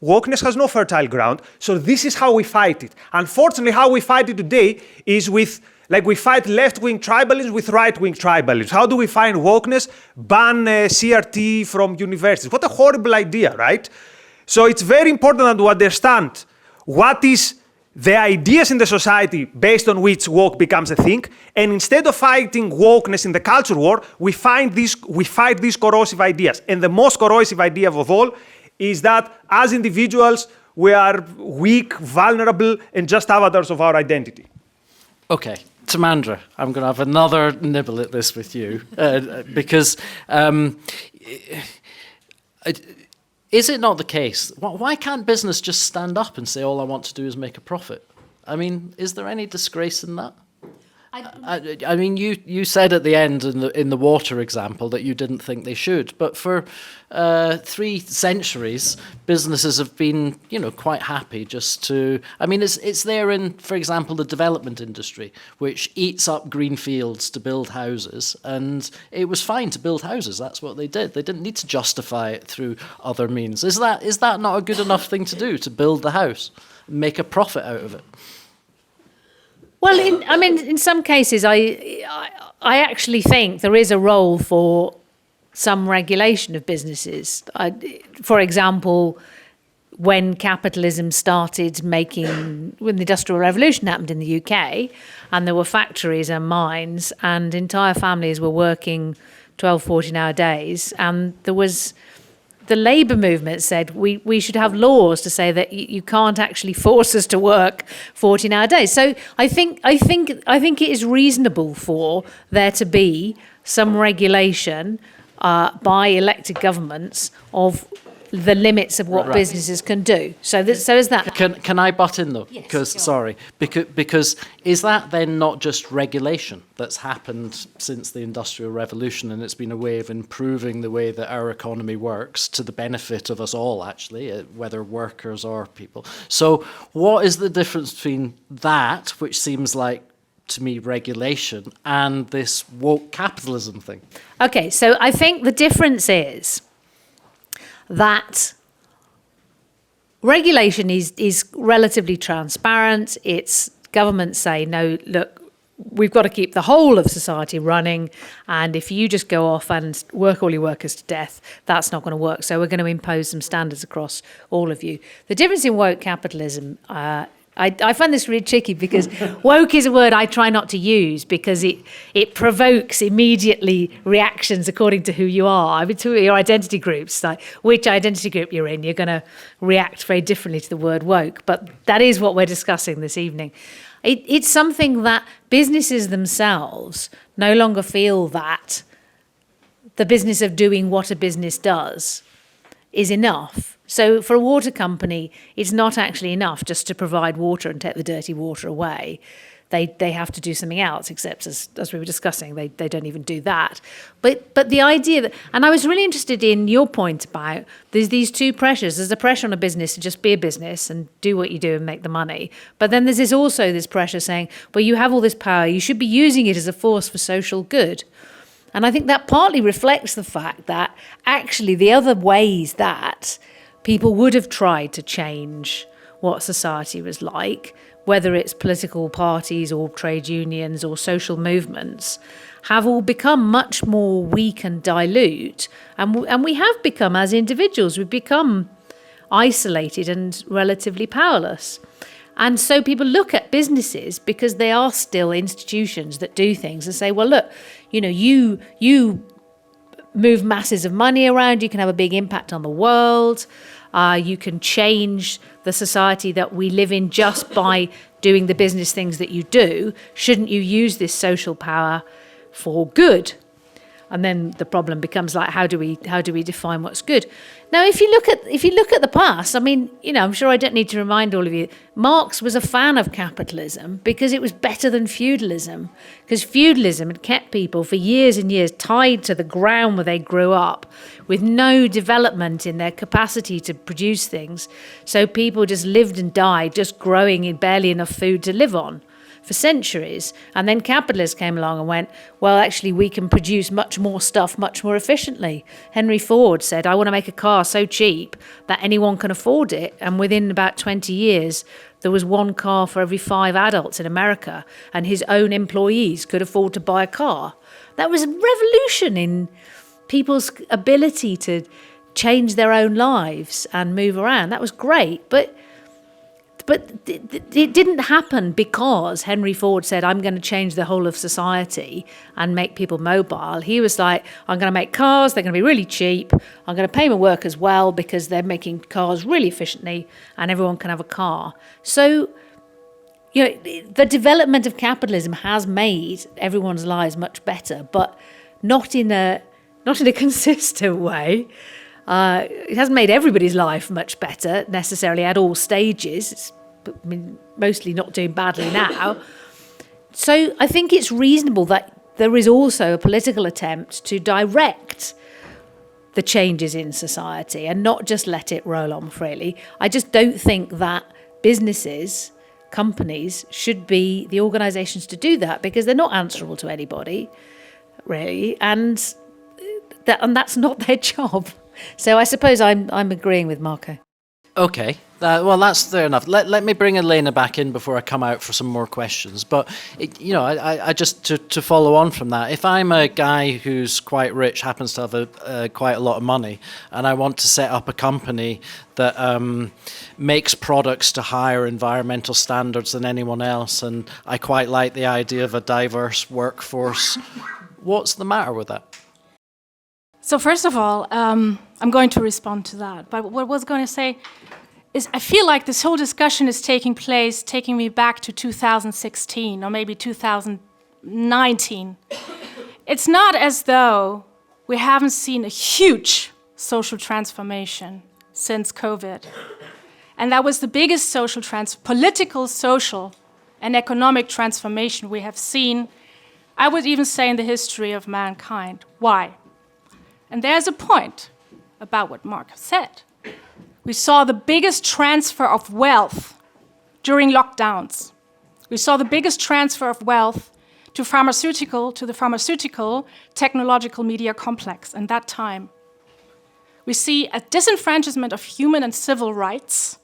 wokeness has no fertile ground, so this is how we fight it. Unfortunately, how we fight it today is with, like, we fight left-wing tribalism with right-wing tribalism. How do we find wokeness? Ban CRT from universities. What a horrible idea, right? So it's very important to understand what is the ideas in the society based on which woke becomes a thing, and instead of fighting wokeness in the culture war, we fight these corrosive ideas. And the most corrosive idea of all is that as individuals, we are weak, vulnerable, and just avatars of our identity. Okay, Timandra, I'm going to have another nibble at this with you, because is it not the case? Why can't business just stand up and say, all I want to do is make a profit? I mean, is there any disgrace in that? I mean, you said at the end in the water example that you didn't think they should, but for 3 centuries, businesses have been, quite happy just to. I mean, it's there in, for example, the development industry, which eats up green fields to build houses, and it was fine to build houses. That's what they did. They didn't need to justify it through other means. Is that not a good enough thing to do, to build the house, make a profit out of it? Well, in some cases, I actually think there is a role for some regulation of businesses. For example, when capitalism started when the Industrial Revolution happened in the UK, and there were factories and mines, and entire families were working 12, 14-hour days, and there was. The labour movement said we should have laws to say that you can't actually force us to work 14-hour days. So I think it is reasonable for there to be some regulation by elected governments of the limits of what businesses can do. So is that. Can I butt in though? Yes, Because is that then not just regulation that's happened since the Industrial Revolution, and it's been a way of improving the way that our economy works to the benefit of us all, actually, whether workers or people. So what is the difference between that, which seems like to me regulation, and this woke capitalism thing? Okay, so I think the difference is that regulation is relatively transparent. It's governments say, no, look, we've got to keep the whole of society running, and if you just go off and work all your workers to death, that's not going to work. So we're going to impose some standards across all of you. The difference in woke capitalism, I find this really tricky because woke is a word I try not to use because it provokes immediately reactions according to who you are. I mean, to your identity groups, like which identity group you're in, you're going to react very differently to the word woke. But that is what we're discussing this evening. It's something that businesses themselves no longer feel that the business of doing what a business does is enough. So for a water company, it's not actually enough just to provide water and take the dirty water away. They have to do something else, except as we were discussing, they don't even do that. But the idea that, and I was really interested in your point about there's these 2 pressures. There's a pressure on a business to just be a business and do what you do and make the money. But then there's also this pressure saying, well, you have all this power, you should be using it as a force for social good. And I think that partly reflects the fact that actually the other ways that people would have tried to change what society was like, whether it's political parties or trade unions or social movements, have all become much more weak and dilute. And we have become, as individuals, we've become isolated and relatively powerless. And so people look at businesses because they are still institutions that do things and say, well, look, you move masses of money around, you can have a big impact on the world, you can change the society that we live in just by doing the business things that you do. Shouldn't you use this social power for good? And then the problem becomes like, how do we define what's good? Now, if you look at the past, I mean, I'm sure I don't need to remind all of you, Marx was a fan of capitalism because it was better than feudalism. Because feudalism had kept people for years and years tied to the ground where they grew up, with no development in their capacity to produce things. So people just lived and died, just growing in barely enough food to live on for centuries. And then capitalists came along and went, well, actually, we can produce much more stuff much more efficiently. Henry Ford said, I want to make a car so cheap that anyone can afford it. And within about 20 years, there was one car for every 5 adults in America, and his own employees could afford to buy a car. That was a revolution in people's ability to change their own lives and move around. That was great. But it didn't happen because Henry Ford said, I'm going to change the whole of society and make people mobile. He was like, I'm going to make cars, they're going to be really cheap. I'm going to pay my workers well because they're making cars really efficiently and everyone can have a car. So, the development of capitalism has made everyone's lives much better, but not in a consistent way. It hasn't made everybody's life much better necessarily at all stages. It's mostly not doing badly now. So I think it's reasonable that there is also a political attempt to direct the changes in society and not just let it roll on freely. I just don't think that businesses, companies, should be the organisations to do that because they're not answerable to anybody, really, and that's not their job. So I suppose I'm agreeing with Marko. Okay, well, that's fair enough. Let me bring Elena back in before I come out for some more questions. But, I just, to follow on from that, if I'm a guy who's quite rich, happens to have quite a lot of money, and I want to set up a company that makes products to higher environmental standards than anyone else, and I quite like the idea of a diverse workforce, what's the matter with that? So first of all, I'm going to respond to that. But what I was going to say is I feel like this whole discussion is taking me back to 2016 or maybe 2019. It's not as though we haven't seen a huge social transformation since COVID. And that was the biggest political, social, and economic transformation we have seen, I would even say, in the history of mankind. Why? And there's a point about what Mark said. We saw the biggest transfer of wealth during lockdowns. We saw the biggest transfer of wealth to the pharmaceutical technological media complex in that time. We see a disenfranchisement of human and civil rights.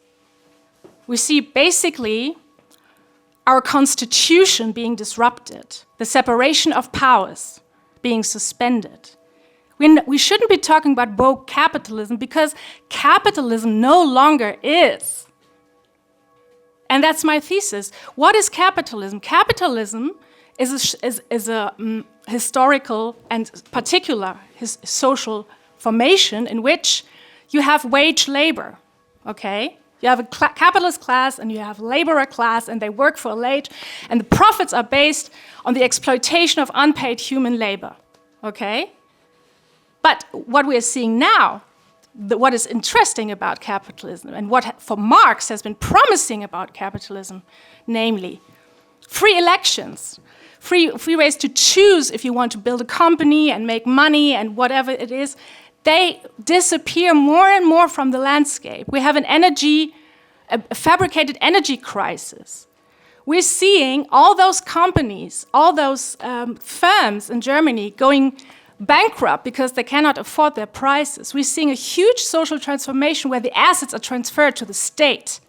We see basically our constitution being disrupted, the separation of powers being suspended. We shouldn't be talking about woke capitalism because capitalism no longer is. And that's my thesis. What is capitalism? Capitalism is a historical and particular social formation in which you have wage labor, okay? You have a capitalist class and you have a laborer class and they work for a wage and the profits are based on the exploitation of unpaid human labor, okay? But what we are seeing now, what is interesting about capitalism and what for Marx has been promising about capitalism, namely free elections, free ways to choose if you want to build a company and make money and whatever it is, they disappear more and more from the landscape. We have a fabricated energy crisis. We're seeing all those companies, all those firms in Germany going bankrupt because they cannot afford their prices. We're seeing a huge social transformation where the assets are transferred to the state.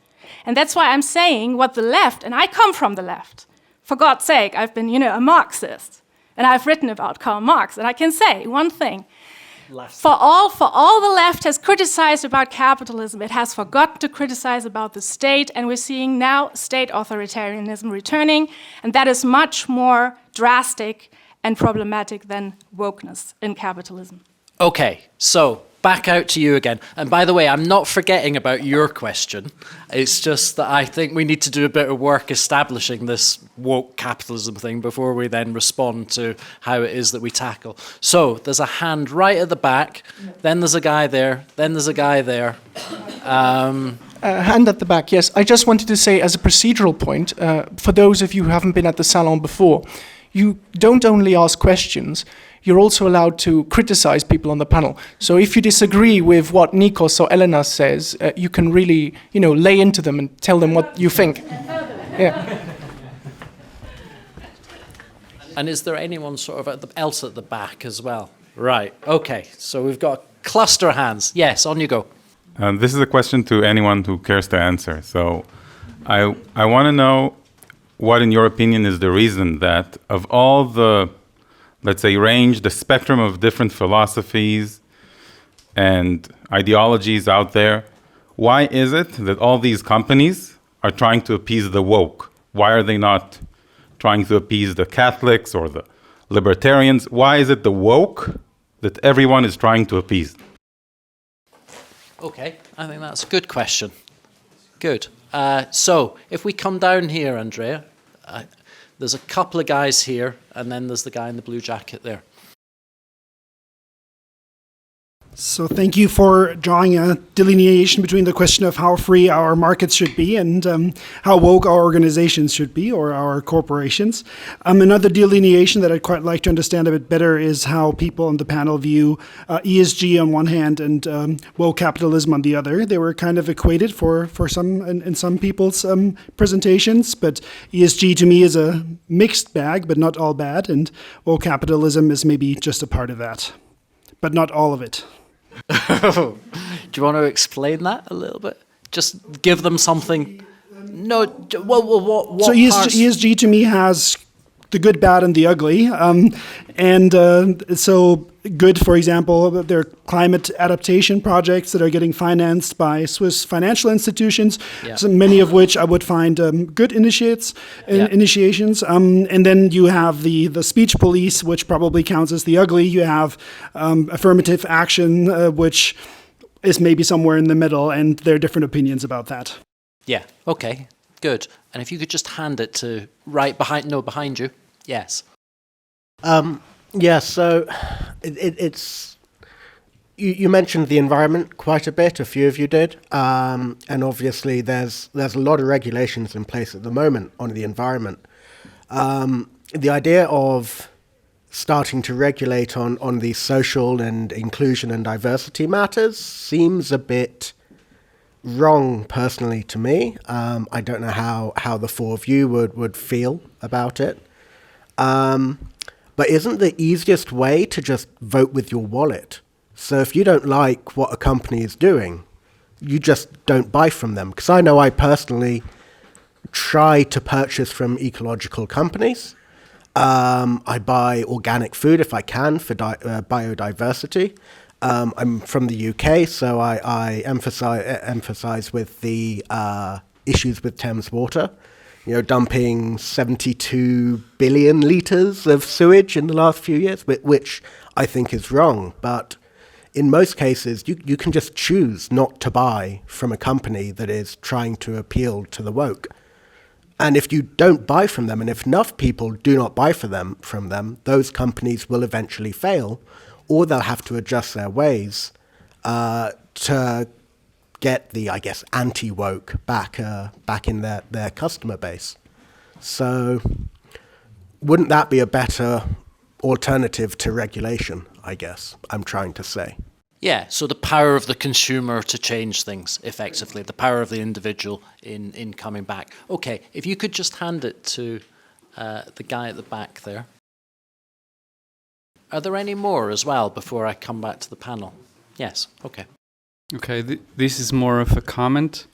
And that's why I'm saying what the left, and I come from the left. For God's sake, I've been, a Marxist. And I've written about Karl Marx. And I can say one thing. For all the left has criticized about capitalism, it has forgotten to criticize about the state. And we're seeing now state authoritarianism returning. And that is much more drastic and problematic than wokeness in capitalism. Okay, so back out to you again. And by the way, I'm not forgetting about your question. It's just that I think we need to do a bit of work establishing this woke capitalism thing before we then respond to how it is that we tackle. So there's a hand right at the back, then there's a guy there, then there's a guy there. Hand at the back, yes. I just wanted to say, as a procedural point, for those of you who haven't been at the salon before, you don't only ask questions, you're also allowed to criticize people on the panel. So if you disagree with what Nikos or Elena says, you can really, lay into them and tell them what you think. Yeah. And is there anyone sort of else at the back as well? Right, okay, so we've got a cluster of hands. Yes, on you go. This is a question to anyone who cares to answer. So I want to know what, in your opinion, is the reason that of all the, let's say, range, the spectrum of different philosophies and ideologies out there, why is it that all these companies are trying to appease the woke? Why are they not trying to appease the Catholics or the libertarians? Why is it the woke that everyone is trying to appease? Okay, I think that's a good question. Good. So if we come down here, Andrea, there's a couple of guys here, and then there's the guy in the blue jacket there. So thank you for drawing a delineation between the question of how free our markets should be and how woke our organizations should be, or our corporations. Another delineation that I'd quite like to understand a bit better is how people on the panel view ESG on one hand and woke capitalism on the other. They were kind of equated for some in some people's presentations, but ESG to me is a mixed bag, but not all bad, and woke capitalism is maybe just a part of that, but not all of it. Do you want to explain that a little bit? Just give them something. No, what so ESG to me has the good, bad, and the ugly. So good, for example, there are climate adaptation projects that are getting financed by Swiss financial institutions, so many of which I would find good initiations. And then you have the speech police, which probably counts as the ugly. You have affirmative action, which is maybe somewhere in the middle, and there are different opinions about that. Yeah, okay, good. And if you could just hand it to behind you. Yes. So it's you mentioned the environment quite a bit. A few of you did, and obviously there's a lot of regulations in place at the moment on the environment. The idea of starting to regulate on these social and inclusion and diversity matters seems a bit wrong, personally, to me. I don't know how the four of you would feel about it. But isn't the easiest way to just vote with your wallet? So if you don't like what a company is doing, you just don't buy from them. Because I know I personally try to purchase from ecological companies. I buy organic food if I can for biodiversity. I'm from the UK, so I emphasize with the issues with Thames Water. Dumping 72 billion litres of sewage in the last few years, which I think is wrong. But in most cases, you can just choose not to buy from a company that is trying to appeal to the woke. And if you don't buy from them, and if enough people do not buy from them, those companies will eventually fail, or they'll have to adjust their ways to get the, I guess, anti-woke back in their customer base. So wouldn't that be a better alternative to regulation, I guess, I'm trying to say. Yeah, so the power of the consumer to change things effectively, the power of the individual in coming back. Okay, if you could just hand it to the guy at the back there. Are there any more as well before I come back to the panel? Yes, okay. Okay, this is more of a comment.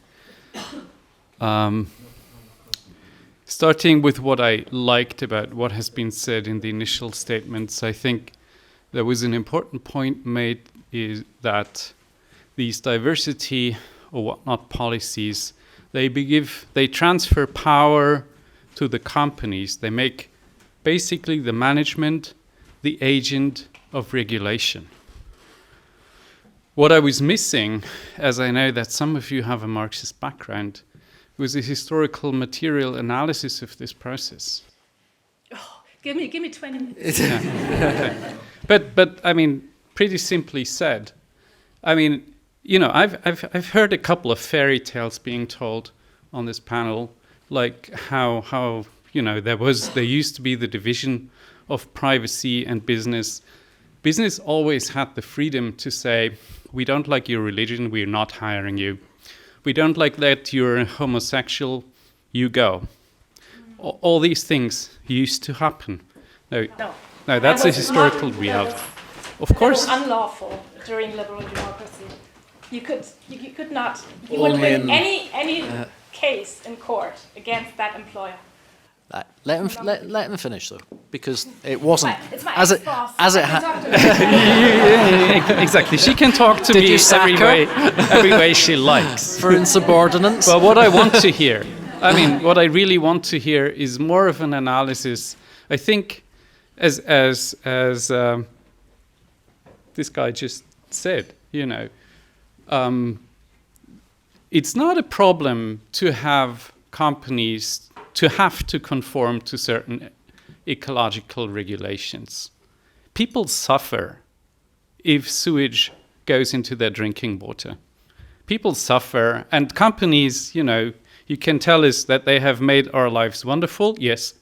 Starting with what I liked about what has been said in the initial statements, I think there was an important point made is that these diversity or whatnot policies, they transfer power to the companies. They make basically the management the agent of regulation. What I was missing, as I know that some of you have a Marxist background, was a historical material analysis of this process. Oh, give me 20 minutes. Okay. But I mean, pretty simply said, I mean, you know, I've heard a couple of fairy tales being told on this panel, like how you know there used to be the division of privacy and business. Business always had the freedom to say, we don't like your religion, we're not hiring you. We don't like that you're homosexual, you go. All these things used to happen. No, that's a historical reality. Of course. That was unlawful during liberal democracy. You could not. You wouldn't win any case in court against that employer. Let him finish though, because it wasn't It's my as it ex-boss. as it Exactly. She can talk to me every way she likes. for insubordinance. But what I want to hear, I mean, what I really want to hear is more of an analysis. I think, as this guy just said, you know, it's not a problem to have companies to have to conform to certain ecological regulations. People suffer if sewage goes into their drinking water. People suffer, and companies, you know, you can tell us that they have made our lives wonderful, yes,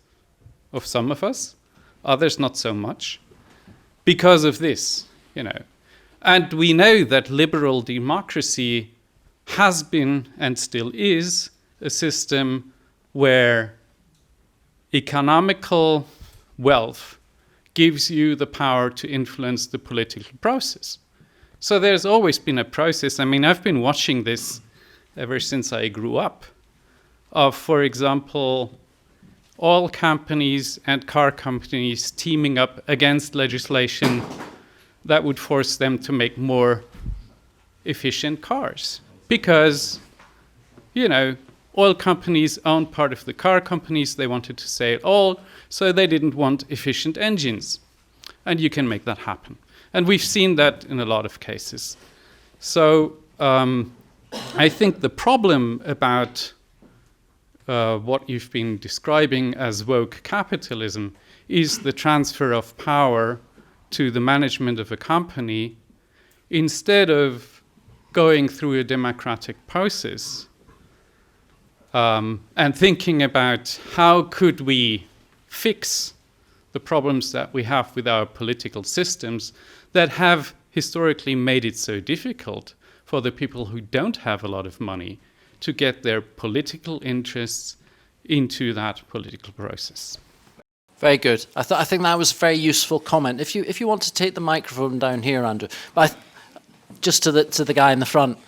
of some of us, others not so much, because of this, you know. And we know that liberal democracy has been and still is a system where economical wealth gives you the power to influence the political process. So there's always been a process. I mean, I've been watching this ever since I grew up, of, for example, oil companies and car companies teaming up against legislation that would force them to make more efficient cars. Because, you know, oil companies own part of the car companies. They wanted to say it all, so they didn't want efficient engines. And you can make that happen. And we've seen that in a lot of cases. So I think the problem about what you've been describing as woke capitalism is the transfer of power to the management of a company instead of going through a democratic process and thinking about how could we fix the problems that we have with our political systems that have historically made it so difficult for the people who don't have a lot of money to get their political interests into that political process. Very good. I think that was a very useful comment. If you want to take the microphone down here, Andrew, but just to the guy in the front.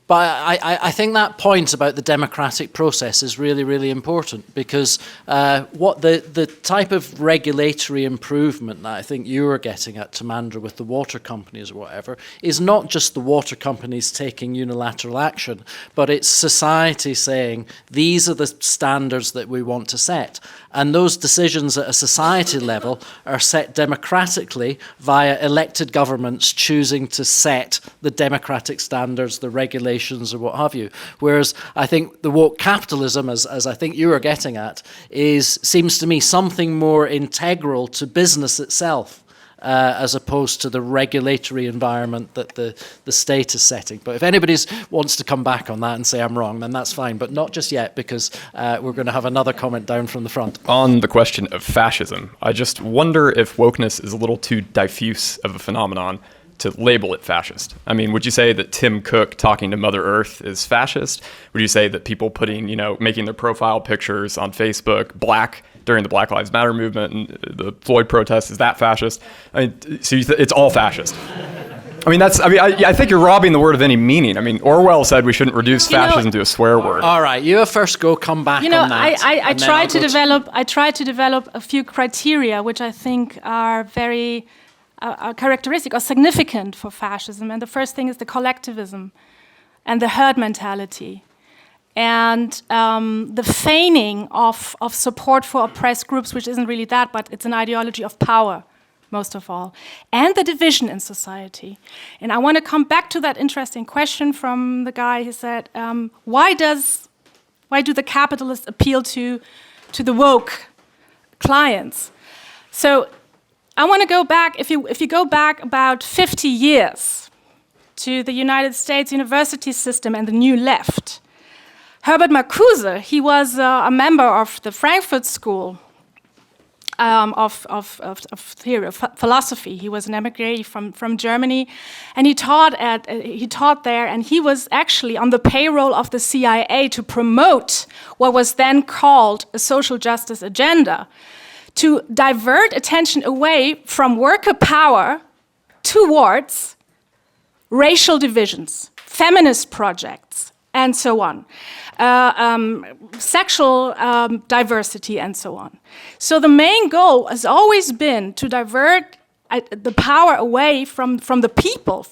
But I think that point about the democratic process is really, really important, because what the type of regulatory improvement that I think you were getting at, Timandra, with the water companies or whatever, is not just the water companies taking unilateral action, but it's society saying, these are the standards that we want to set. And those decisions at a society level are set democratically via elected governments choosing to set the democratic standards, the regulations, or what have you. Whereas I think the woke capitalism, as I think you are getting at, seems to me something more integral to business itself, as opposed to the regulatory environment that the state is setting. But if anybody wants to come back on that and say I'm wrong, then that's fine, but not just yet, because we're going to have another comment down from the front. On the question of fascism, I just wonder if wokeness is a little too diffuse of a phenomenon to label it fascist. I mean, would you say that Tim Cook talking to Mother Earth is fascist? Would you say that people making their profile pictures on Facebook black during the Black Lives Matter movement and the Floyd protests, is that fascist? I mean, so it's all fascist. I mean, I think you're robbing the word of any meaning. I mean, Orwell said we shouldn't reduce fascism to a swear word. All right, you have first go, come back on that. I tried to develop a few criteria which I think are very characteristic or significant for fascism. And the first thing is the collectivism and the herd mentality. And the feigning of support for oppressed groups, which isn't really that, but it's an ideology of power, most of all, and the division in society. And I want to come back to that interesting question from the guy who said, why do the capitalists appeal to the woke clients? So I want to go back, if you go back about 50 years to the United States university system and the New Left, Herbert Marcuse, he was a member of the Frankfurt School of theory, of philosophy. He was an emigre from Germany, and he taught there, and he was actually on the payroll of the CIA to promote what was then called a social justice agenda, to divert attention away from worker power towards racial divisions, feminist projects, and so on. Sexual diversity and so on. So the main goal has always been to divert the power away from the people.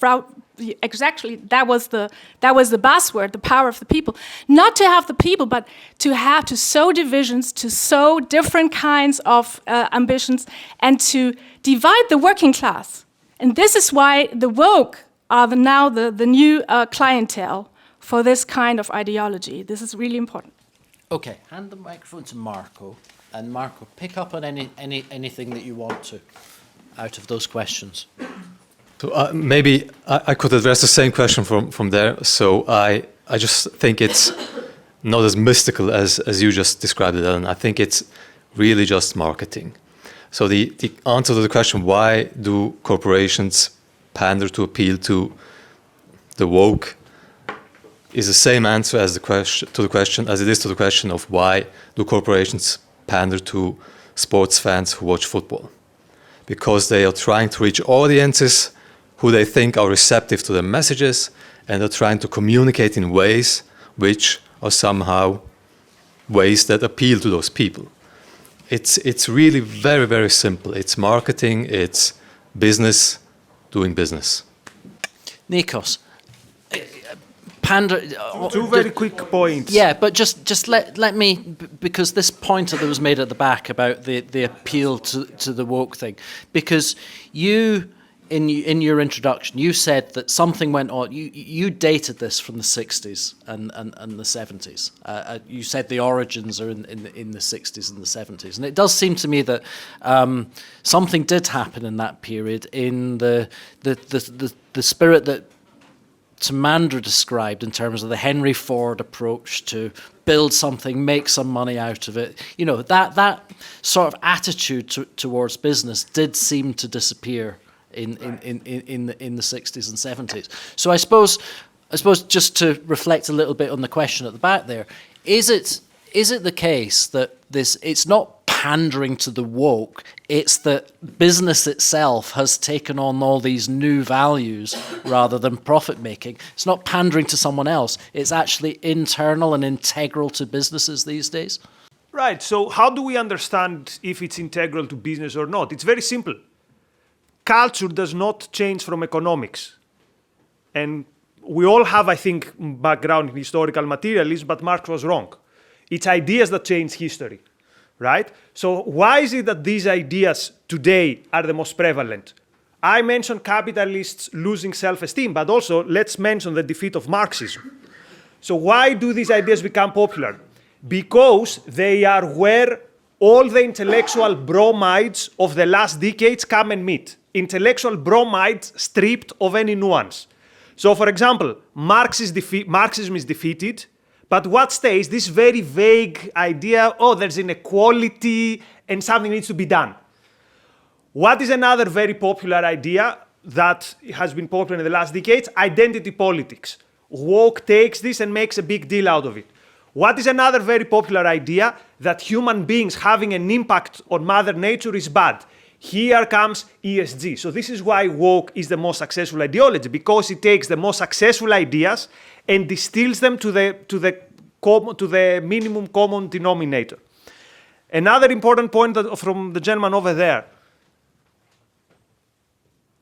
Exactly, that was the buzzword, the power of the people. Not to have the people, but to sow divisions, to sow different kinds of ambitions, and to divide the working class. And this is why the woke are now the new clientele for this kind of ideology. This is really important. Okay, hand the microphone to Marko, and Marko, pick up on anything that you want to out of those questions. So maybe I could address the same question from there. So I just think it's not as mystical as you just described it, Ellen. I think it's really just marketing. So the answer to the question, why do corporations pander to appeal to the woke, is the same answer as to the question of why do corporations pander to sports fans who watch football? Because they are trying to reach audiences who they think are receptive to their messages, and they're trying to communicate in ways which are somehow ways that appeal to those people. It's really very, very simple. It's marketing, it's business doing business. Nikos, two very quick points. Yeah, but just let me, because this point that was made at the back about the appeal to the woke thing, because you, in your introduction, you said that something went on. You dated this from the 60s and the 70s. You said the origins are in the 60s and the 70s, and it does seem to me that something did happen in that period in the spirit that Timandra described in terms of the Henry Ford approach to build something, make some money out of it. You know, that sort of attitude towards business did seem to disappear in the 60s and 70s. So I suppose just to reflect a little bit on the question at the back there, is it the case that it's not pandering to the woke, it's that business itself has taken on all these new values rather than profit making? It's not pandering to someone else, it's actually internal and integral to businesses these days? Right, so how do we understand if it's integral to business or not? It's very simple. Culture does not change from economics. And we all have, I think, background in historical materialism, but Marx was wrong. It's ideas that change history, right? So why is it that these ideas today are the most prevalent? I mentioned capitalists losing self-esteem, but also let's mention the defeat of Marxism. So why do these ideas become popular? Because they are where all the intellectual bromides of the last decades come and meet. Intellectual bromides stripped of any nuance. So, for example, Marxism is defeated, but what stays? This very vague idea, there's inequality and something needs to be done. What is another very popular idea that has been popular in the last decades? Identity politics. Woke takes this and makes a big deal out of it. What is another very popular idea? That human beings having an impact on Mother Nature is bad. Here comes ESG. So this is why woke is the most successful ideology, because it takes the most successful ideas and distills them to the minimum common denominator. Another important point from the gentleman over there.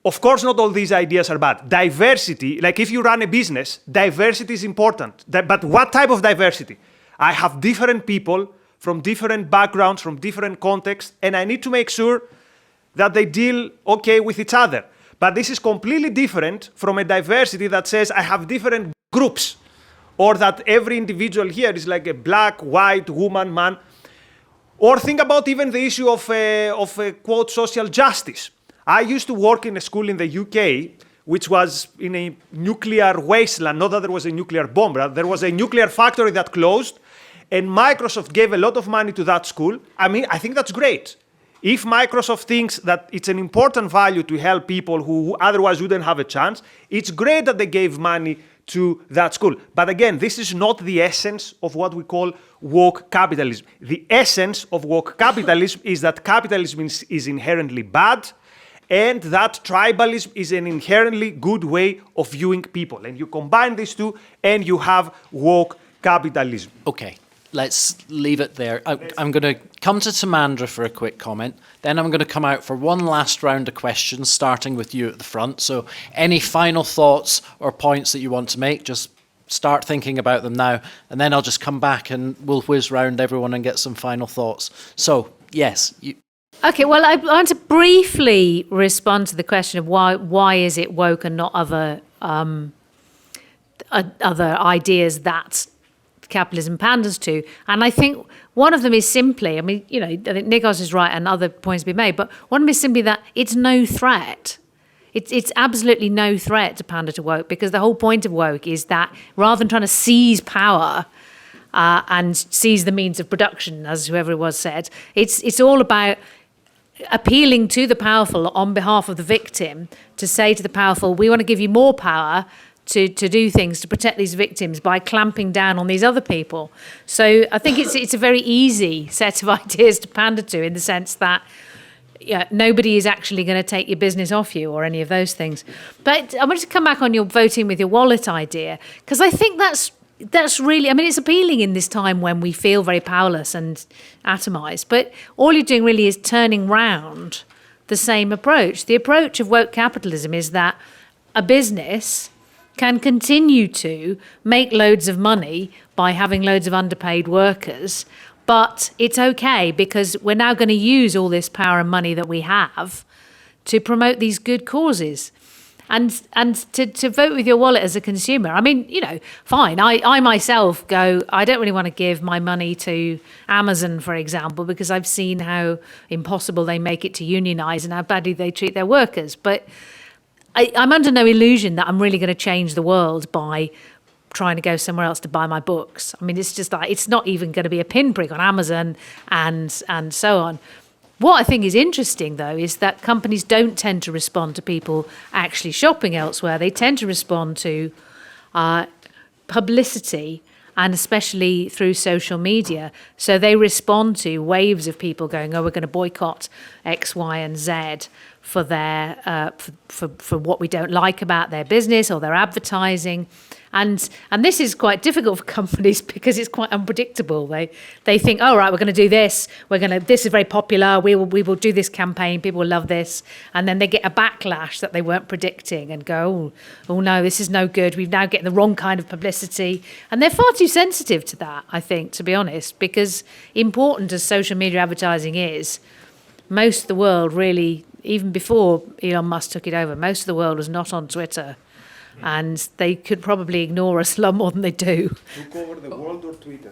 Of course, not all these ideas are bad. Diversity, like if you run a business, diversity is important. But what type of diversity? I have different people from different backgrounds, from different contexts, and I need to make sure that they deal okay with each other. But this is completely different from a diversity that says I have different groups, or that every individual here is like a black, white, woman, man. Or think about even the issue of quote, social justice. I used to work in a school in the UK, which was in a nuclear wasteland, not that there was a nuclear bomb, but there was a nuclear factory that closed, and Microsoft gave a lot of money to that school. I mean, I think that's great. If Microsoft thinks that it's an important value to help people who otherwise wouldn't have a chance, it's great that they gave money to that school. But again, this is not the essence of what we call woke capitalism. The essence of woke capitalism is that capitalism is inherently bad, and that tribalism is an inherently good way of viewing people. And you combine these two, and you have woke capitalism. Okay. Let's leave it there. I'm going to come to Timandra for a quick comment. Then I'm going to come out for one last round of questions, starting with you at the front. So any final thoughts or points that you want to make, just start thinking about them now. And then I'll just come back and we'll whiz round everyone and get some final thoughts. So, yes. Okay, well, I want to briefly respond to the question of why is it woke and not other ideas that capitalism panders to. And I think one of them is simply, I mean, I think Nikos is right and other points be made, but one of them is simply that it's no threat. It's absolutely no threat to pander to woke, because the whole point of woke is that rather than trying to seize power and seize the means of production, as whoever it was said, it's all about appealing to the powerful on behalf of the victim to say to the powerful, we want to give you more power to do things to protect these victims by clamping down on these other people. So I think it's a very easy set of ideas to pander to, in the sense that nobody is actually going to take your business off you or any of those things. But I want to come back on your voting with your wallet idea, because I think that's really, I mean, it's appealing in this time when we feel very powerless and atomized. But all you're doing really is turning round the same approach. The approach of woke capitalism is that a business can continue to make loads of money by having loads of underpaid workers, but it's okay because we're now going to use all this power and money that we have to promote these good causes. And to vote with your wallet as a consumer, I mean, fine. I myself go, I don't really want to give my money to Amazon, for example, because I've seen how impossible they make it to unionize and how badly they treat their workers. But I'm under no illusion that I'm really going to change the world by trying to go somewhere else to buy my books. I mean, it's just like, it's not even going to be a pinprick on Amazon and so on. What I think is interesting, though, is that companies don't tend to respond to people actually shopping elsewhere. They tend to respond to publicity, and especially through social media. So they respond to waves of people going, oh, we're going to boycott X, Y, and Z for their for what we don't like about their business or their advertising. And this is quite difficult for companies because it's quite unpredictable. They think, oh, right, we're going to do this. This is very popular. We will do this campaign. People will love this. And then they get a backlash that they weren't predicting and go, oh no, this is no good. We've now getting the wrong kind of publicity. And they're far too sensitive to that, I think, to be honest, because important as social media advertising is, most of the world really, even before Elon Musk took it over, most of the world was not on Twitter. And they could probably ignore us a lot more than they do. Took over the world or Twitter?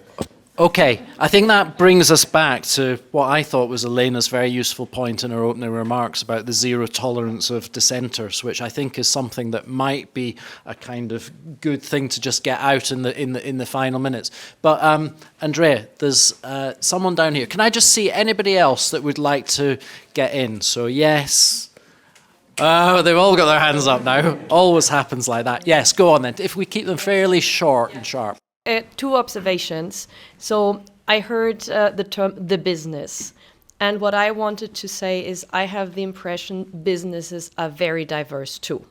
Okay, I think that brings us back to what I thought was Elena's very useful point in her opening remarks about the zero tolerance of dissenters, which I think is something that might be a kind of good thing to just get out in the final minutes. But Andrea, there's someone down here. Can I just see anybody else that would like to get in? So yes. Oh, they've all got their hands up now. Always happens like that. Yes, go on then. If we keep them fairly short and sharp. Two observations. So I heard the term the business. And what I wanted to say is I have the impression businesses are very diverse too.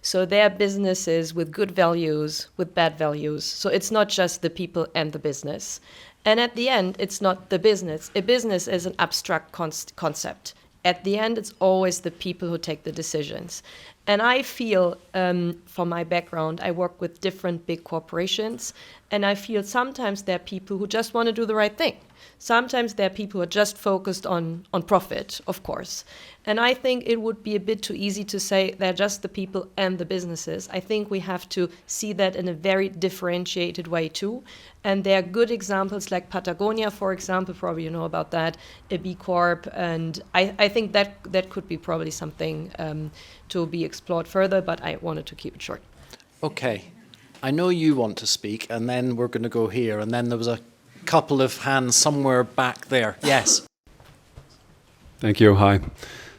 So there are businesses with good values, with bad values. So it's not just the people and the business. And at the end, it's not the business. A business is an abstract concept. At the end, it's always the people who take the decisions. And I feel, from my background, I work with different big corporations, and I feel sometimes there are people who just want to do the right thing. Sometimes there are people who are just focused on profit, of course. And I think it would be a bit too easy to say they're just the people and the businesses. I think we have to see that in a very differentiated way too. And there are good examples like Patagonia, for example, probably you know about that, a B Corp. And I think that could be probably something to be explored further, but I wanted to keep it short. Okay. I know you want to speak, and then we're going to go here. And then there was a couple of hands somewhere back there. Yes. Thank you. Hi.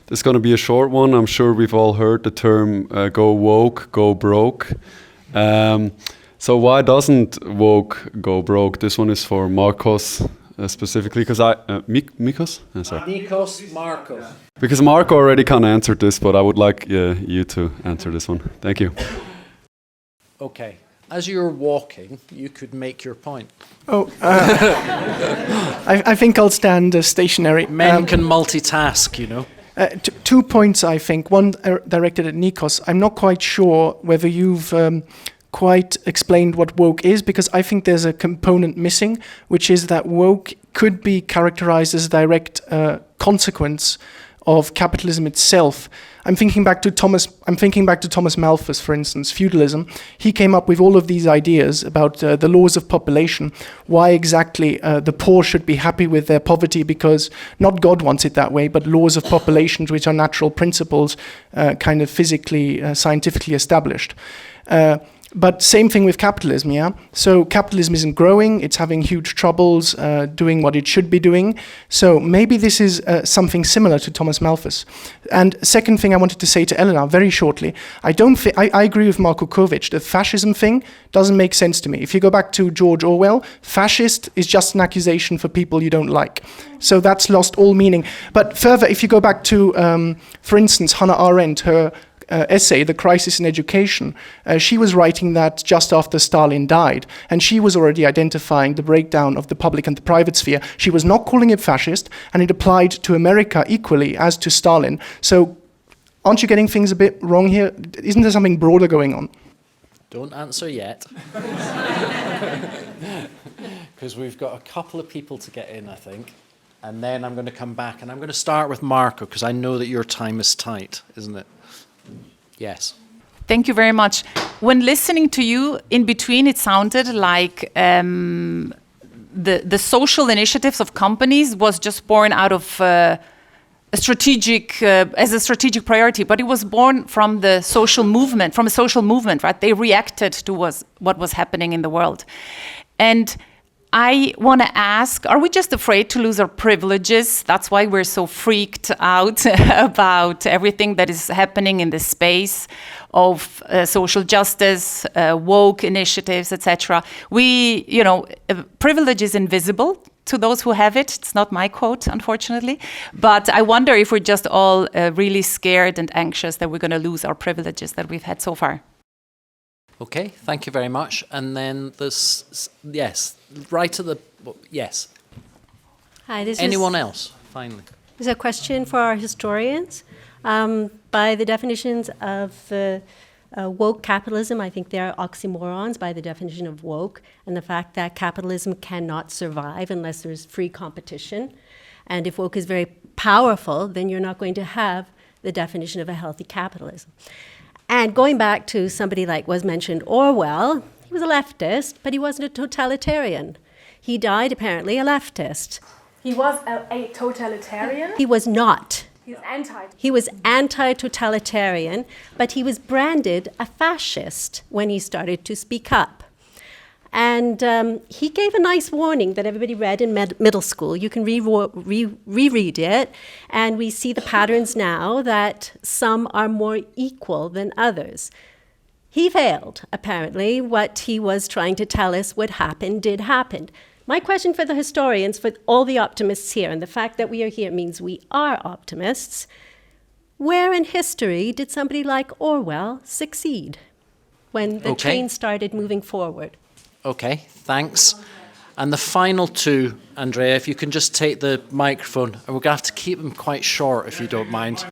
This is going to be a short one. I'm sure we've all heard the term go woke, go broke. So why doesn't woke go broke? This one is for Markos specifically, because Nikos? Sorry. Nikos Marko. Because Marko already kind of answered this, but I would like you to answer this one. Thank you. Okay. As you're walking, you could make your point. Oh, I think I'll stand stationary. Men can multitask, you know. 2 points, I think. One directed at Nikos. I'm not quite sure whether you've quite explained what woke is, because I think there's a component missing, which is that woke could be characterized as a direct consequence of capitalism itself. I'm thinking back to Thomas Malthus, for instance, feudalism. He came up with all of these ideas about the laws of population, why exactly the poor should be happy with their poverty, because not God wants it that way, but laws of population, which are natural principles, kind of physically, scientifically established. But same thing with capitalism, yeah? So capitalism isn't growing, it's having huge troubles doing what it should be doing. So maybe this is something similar to Thomas Malthus. And second thing I wanted to say to Elena, very shortly, I agree with Marko Kovic, the fascism thing doesn't make sense to me. If you go back to George Orwell, fascist is just an accusation for people you don't like. So that's lost all meaning. But further, if you go back to, for instance, Hannah Arendt, her essay, The Crisis in Education, she was writing that just after Stalin died, and she was already identifying the breakdown of the public and the private sphere. She was not calling it fascist, and it applied to America equally as to Stalin. So aren't you getting things a bit wrong here? Isn't there something broader going on? Don't answer yet. Because we've got a couple of people to get in, I think. And then I'm going to come back, and I'm going to start with Marko, because I know that your time is tight, isn't it? Yes. Thank you very much. When listening to you, in between, it sounded like the social initiatives of companies was just born out of as a strategic priority, but it was born from the social movement, right? They reacted to what was happening in the world. And I want to ask, are we just afraid to lose our privileges? That's why we're so freaked out about everything that is happening in the space of social justice, woke initiatives, etc. Privilege is invisible to those who have it. It's not my quote, unfortunately. But I wonder if we're just all really scared and anxious that we're going to lose our privileges that we've had so far. Okay, thank you very much. And then this, yes, right at the, yes. Hi, this Anyone else, finally? This is a question for our historians. By the definitions of woke capitalism, I think there are oxymorons by the definition of woke, and the fact that capitalism cannot survive unless there's free competition. And if woke is very powerful, then you're not going to have the definition of a healthy capitalism. And going back to somebody like was mentioned, Orwell, he was a leftist, but he wasn't a totalitarian. He died apparently a leftist. He was a totalitarian? He was not. He was anti-totalitarian, but he was branded a fascist when he started to speak up. And he gave a nice warning that everybody read in middle school. You can reread it, and we see the patterns now that some are more equal than others. He failed, apparently. What he was trying to tell us would happen did happen. My question for the historians, for all the optimists here, and the fact that we are here means we are optimists, where in history did somebody like Orwell succeed when the train started moving forward? Okay, thanks. And the final two, Andrea, if you can just take the microphone, and we're going to have to keep them quite short, if you don't mind.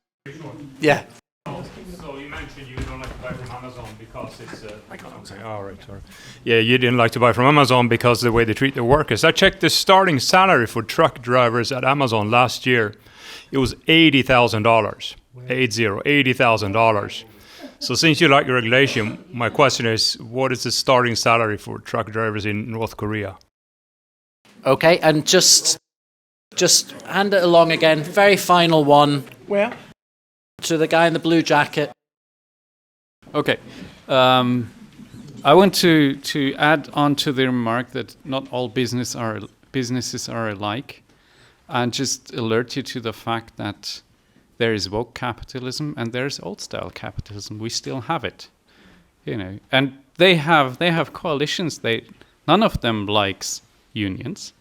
Yeah. So you mentioned you don't like to buy from Amazon because All right. Yeah, you didn't like to buy from Amazon because of the way they treat their workers. I checked the starting salary for truck drivers at Amazon last year. It was $80,000. $80,000. So since you like regulation, my question is, what is the starting salary for truck drivers in North Korea? Okay, and just hand it along again. Very final one. Where? To the guy in the blue jacket. Okay. I want to add on to the remark that not all businesses are alike, and just alert you to the fact that there is woke capitalism and there is old style capitalism. We still have it, and they have coalitions. None of them likes unions,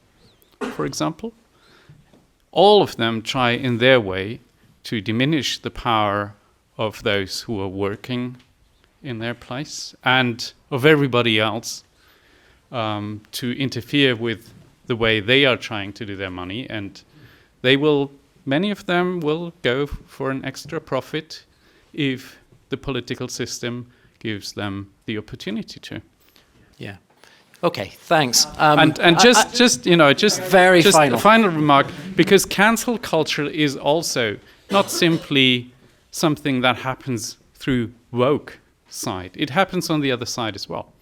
for example. All of them try in their way to diminish the power of those who are working in their place and of everybody else, to interfere with the way they are trying to do their money, and many of them will go for an extra profit if the political system gives them the opportunity to. Yeah. Okay, thanks. Just final. a final remark, because cancel culture is also not simply something that happens through woke side. It happens on the other side as well.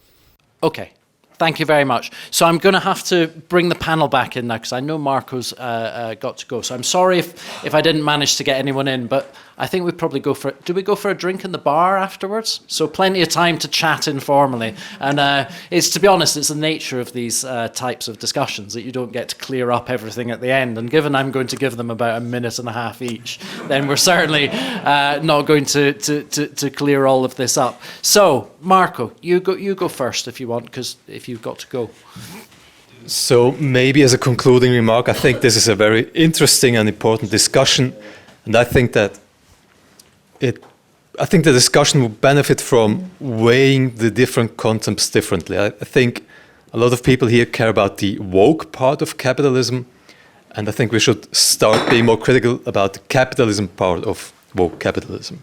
Okay, thank you very much. So I'm going to have to bring the panel back in now because I know Marco's got to go. So I'm sorry if I didn't manage to get anyone in, but I think we'd probably do we go for a drink in the bar afterwards? So plenty of time to chat informally. And to be honest, it's the nature of these types of discussions that you don't get to clear up everything at the end. And given I'm going to give them about a minute and a half each, then we're certainly not going to clear all of this up. So, Marko, you go first if you want, because if you've got to go. So maybe as a concluding remark, I think this is a very interesting and important discussion. And I think that the discussion will benefit from weighing the different concepts differently. I think a lot of people here care about the woke part of capitalism, and I think we should start being more critical about the capitalism part of woke capitalism.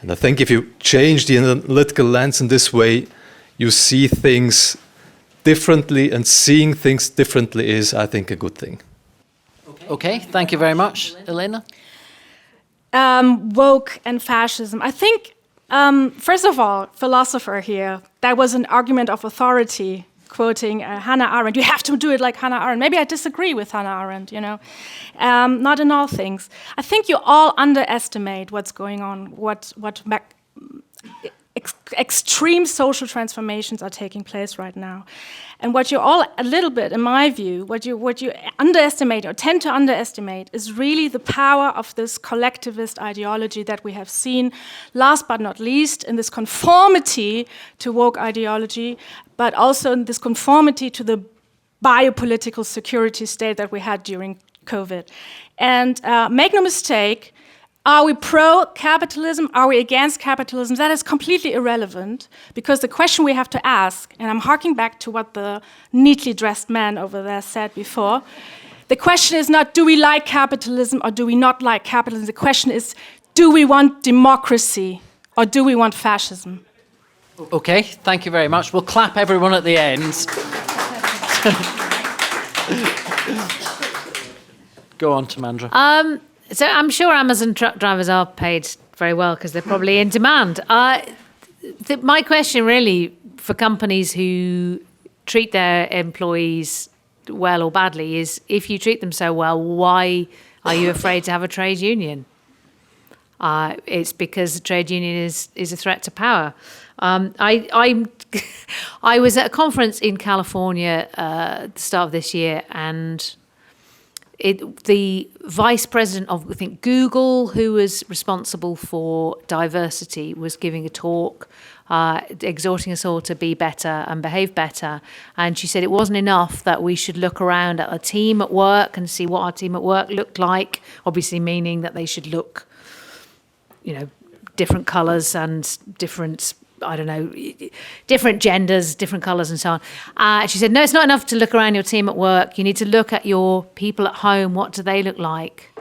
And I think if you change the analytical lens in this way, you see things differently, and seeing things differently is, I think, a good thing. Okay, thank you very much. Elena? Woke and fascism. I think, first of all, philosopher here, that was an argument of authority, quoting Hannah Arendt. You have to do it like Hannah Arendt. Maybe I disagree with Hannah Arendt, not in all things. I think you all underestimate what's going on, extreme social transformations are taking place right now. And what you all, a little bit, in my view, what you underestimate or tend to underestimate is really the power of this collectivist ideology that we have seen, last but not least, in this conformity to woke ideology, but also in this conformity to the biopolitical security state that we had during COVID. And make no mistake, are we pro-capitalism? Are we against capitalism? That is completely irrelevant, because the question we have to ask, and I'm harking back to what the neatly dressed man over there said before, the question is not, do we like capitalism or do we not like capitalism? The question is, do we want democracy or do we want fascism? Okay, thank you very much. We'll clap everyone at the end. Go on, Timandra. So I'm sure Amazon truck drivers are paid very well because they're probably in demand. My question really for companies who treat their employees well or badly is, if you treat them so well, why are you afraid to have a trade union? It's because the trade union is a threat to power. I was at a conference in California at the start of this year, and the vice president of, I think, Google, who was responsible for diversity, was giving a talk exhorting us all to be better and behave better. And she said it wasn't enough that we should look around at a team at work and see what our team at work looked like, obviously meaning that they should look, different colours and different, different genders, different colours and so on. She said, no, it's not enough to look around your team at work. You need to look at your people at home. What do they look like?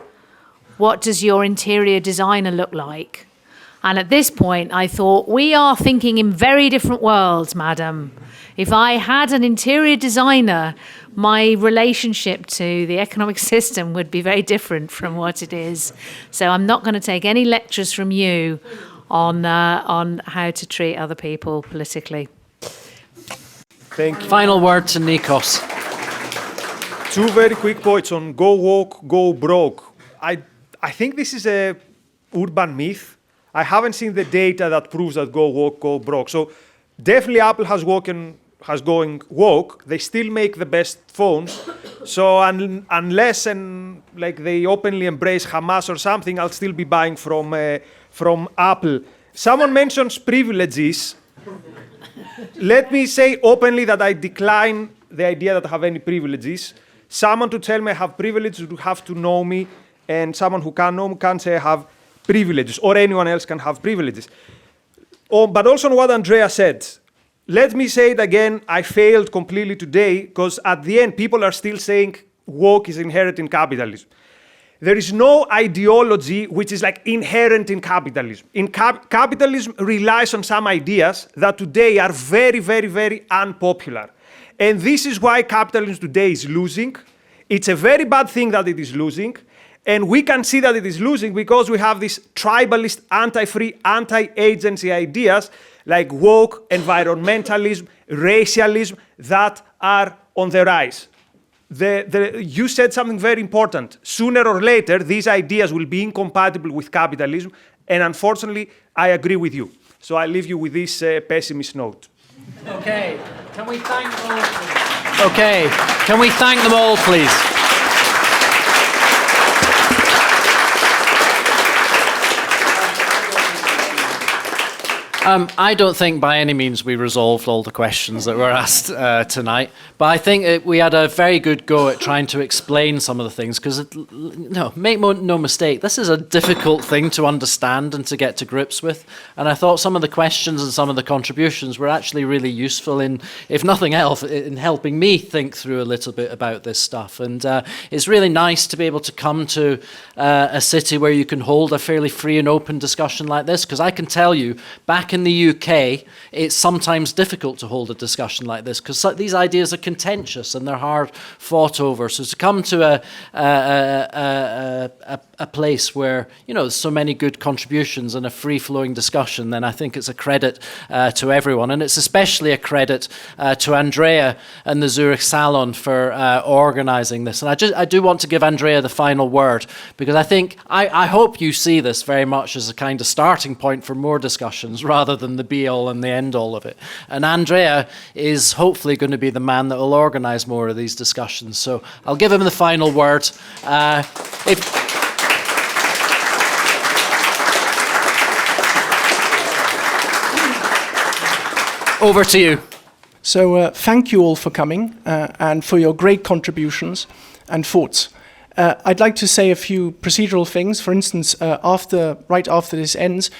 What does your interior designer look like? And at this point, I thought, we are thinking in very different worlds, madam. If I had an interior designer, my relationship to the economic system would be very different from what it is. So I'm not going to take any lectures from you on how to treat other people politically. Thank you. Final word to Nikos. Two very quick points on go woke, go broke. I think this is a urban myth. I haven't seen the data that proves that go woke, go broke. So definitely Apple has going woke. They still make the best phones. So unless they openly embrace Hamas or something, I'll still be buying from Apple. Someone mentions privileges. Let me say openly that I decline the idea that I have any privileges. Someone to tell me I have privileges would have to know me, and someone who can't know me can't say I have privileges, or anyone else can have privileges. But also on what Andrea said, let me say it again, I failed completely today, because at the end, people are still saying woke is inherent in capitalism. There is no ideology which is inherent in capitalism. Capitalism relies on some ideas that today are very, very, very unpopular. And this is why capitalism today is losing. It's a very bad thing that it is losing. And we can see that it is losing because we have these tribalist, anti-free, anti-agency ideas like woke, environmentalism, racialism that are on the rise. You said something very important. Sooner or later, these ideas will be incompatible with capitalism. And unfortunately, I agree with you. So I leave you with this pessimist note. Okay, can we thank them all, please? Okay, can we thank them all, please? I don't think by any means we resolved all the questions that were asked tonight, but I think we had a very good go at trying to explain some of the things, because, make no mistake, this is a difficult thing to understand and to get to grips with, and I thought some of the questions and some of the contributions were actually really useful in, if nothing else, in helping me think through a little bit about this stuff, and it's really nice to be able to come to a city where you can hold a fairly free and open discussion like this, because I can tell you, back in the UK, it's sometimes difficult to hold a discussion like this because these ideas are contentious and they're hard fought over. So to come to a place where there's so many good contributions and a free-flowing discussion, then I think it's a credit to everyone, and it's especially a credit to Andrea and the Zurich Salon for organising this. And I do want to give Andrea the final word, because I hope you see this very much as a kind of starting point for more discussions rather than the be-all and the end-all of it. And Andrea is hopefully going to be the man that will organise more of these discussions. So I'll give him the final word. Over to you. So thank you all for coming and for your great contributions and thoughts. I'd like to say a few procedural things. For instance, right after this ends,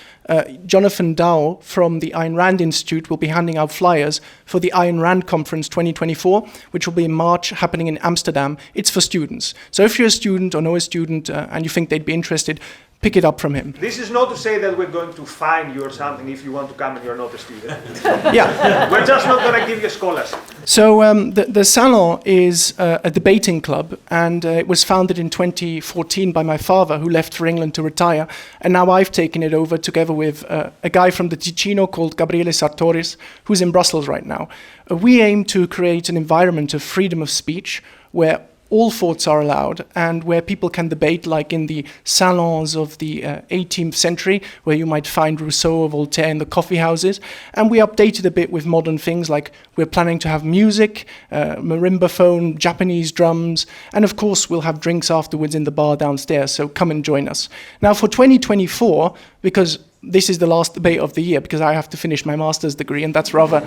Jonathan Dow from the Ayn Rand Institute will be handing out flyers for the Ayn Rand Conference 2024, which will be in March, happening in Amsterdam. It's for students. So if you're a student or know a student and you think they'd be interested, pick it up from him. This is not to say that we're going to fine you or something if you want to come and you're not a student. Yeah. We're just not going to give you a scholarship. So the Salon is a debating club, and it was founded in 2014 by my father, who left for England to retire, and now I've taken it over together with a guy from the Ticino called Gabriele Sartoris, who's in Brussels right now. We aim to create an environment of freedom of speech where all thoughts are allowed, and where people can debate, like in the salons of the 18th century, where you might find Rousseau or Voltaire in the coffee houses. And we updated a bit with modern things, like we're planning to have music, marimba phone, Japanese drums, and of course we'll have drinks afterwards in the bar downstairs, so come and join us. Now for 2024, because this is the last debate of the year, because I have to finish my master's degree, and that's rather,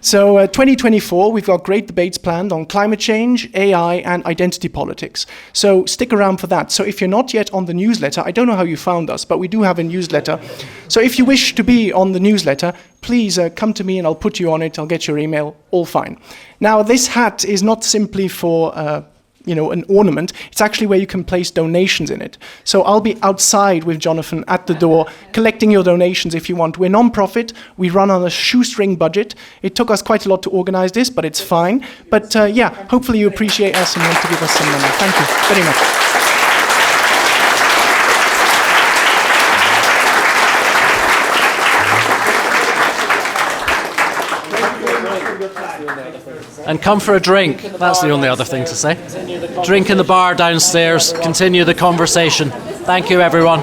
So 2024, we've got great debates planned on climate change, AI, and identity politics. So stick around for that. So if you're not yet on the newsletter, I don't know how you found us, but we do have a newsletter. So if you wish to be on the newsletter, please come to me and I'll put you on it. I'll get your email, all fine. Now, this hat is not simply for an ornament. It's actually where you can place donations in it. So I'll be outside with Jonathan at the door, collecting your donations if you want. We're non-profit. We run on a shoestring budget. It took us quite a lot to organize this, but it's fine. But hopefully you appreciate us and want to give us some money. Thank you very much. And come for a drink. That's the only other thing to say. Drink in the bar downstairs. Continue the conversation. Thank you, everyone.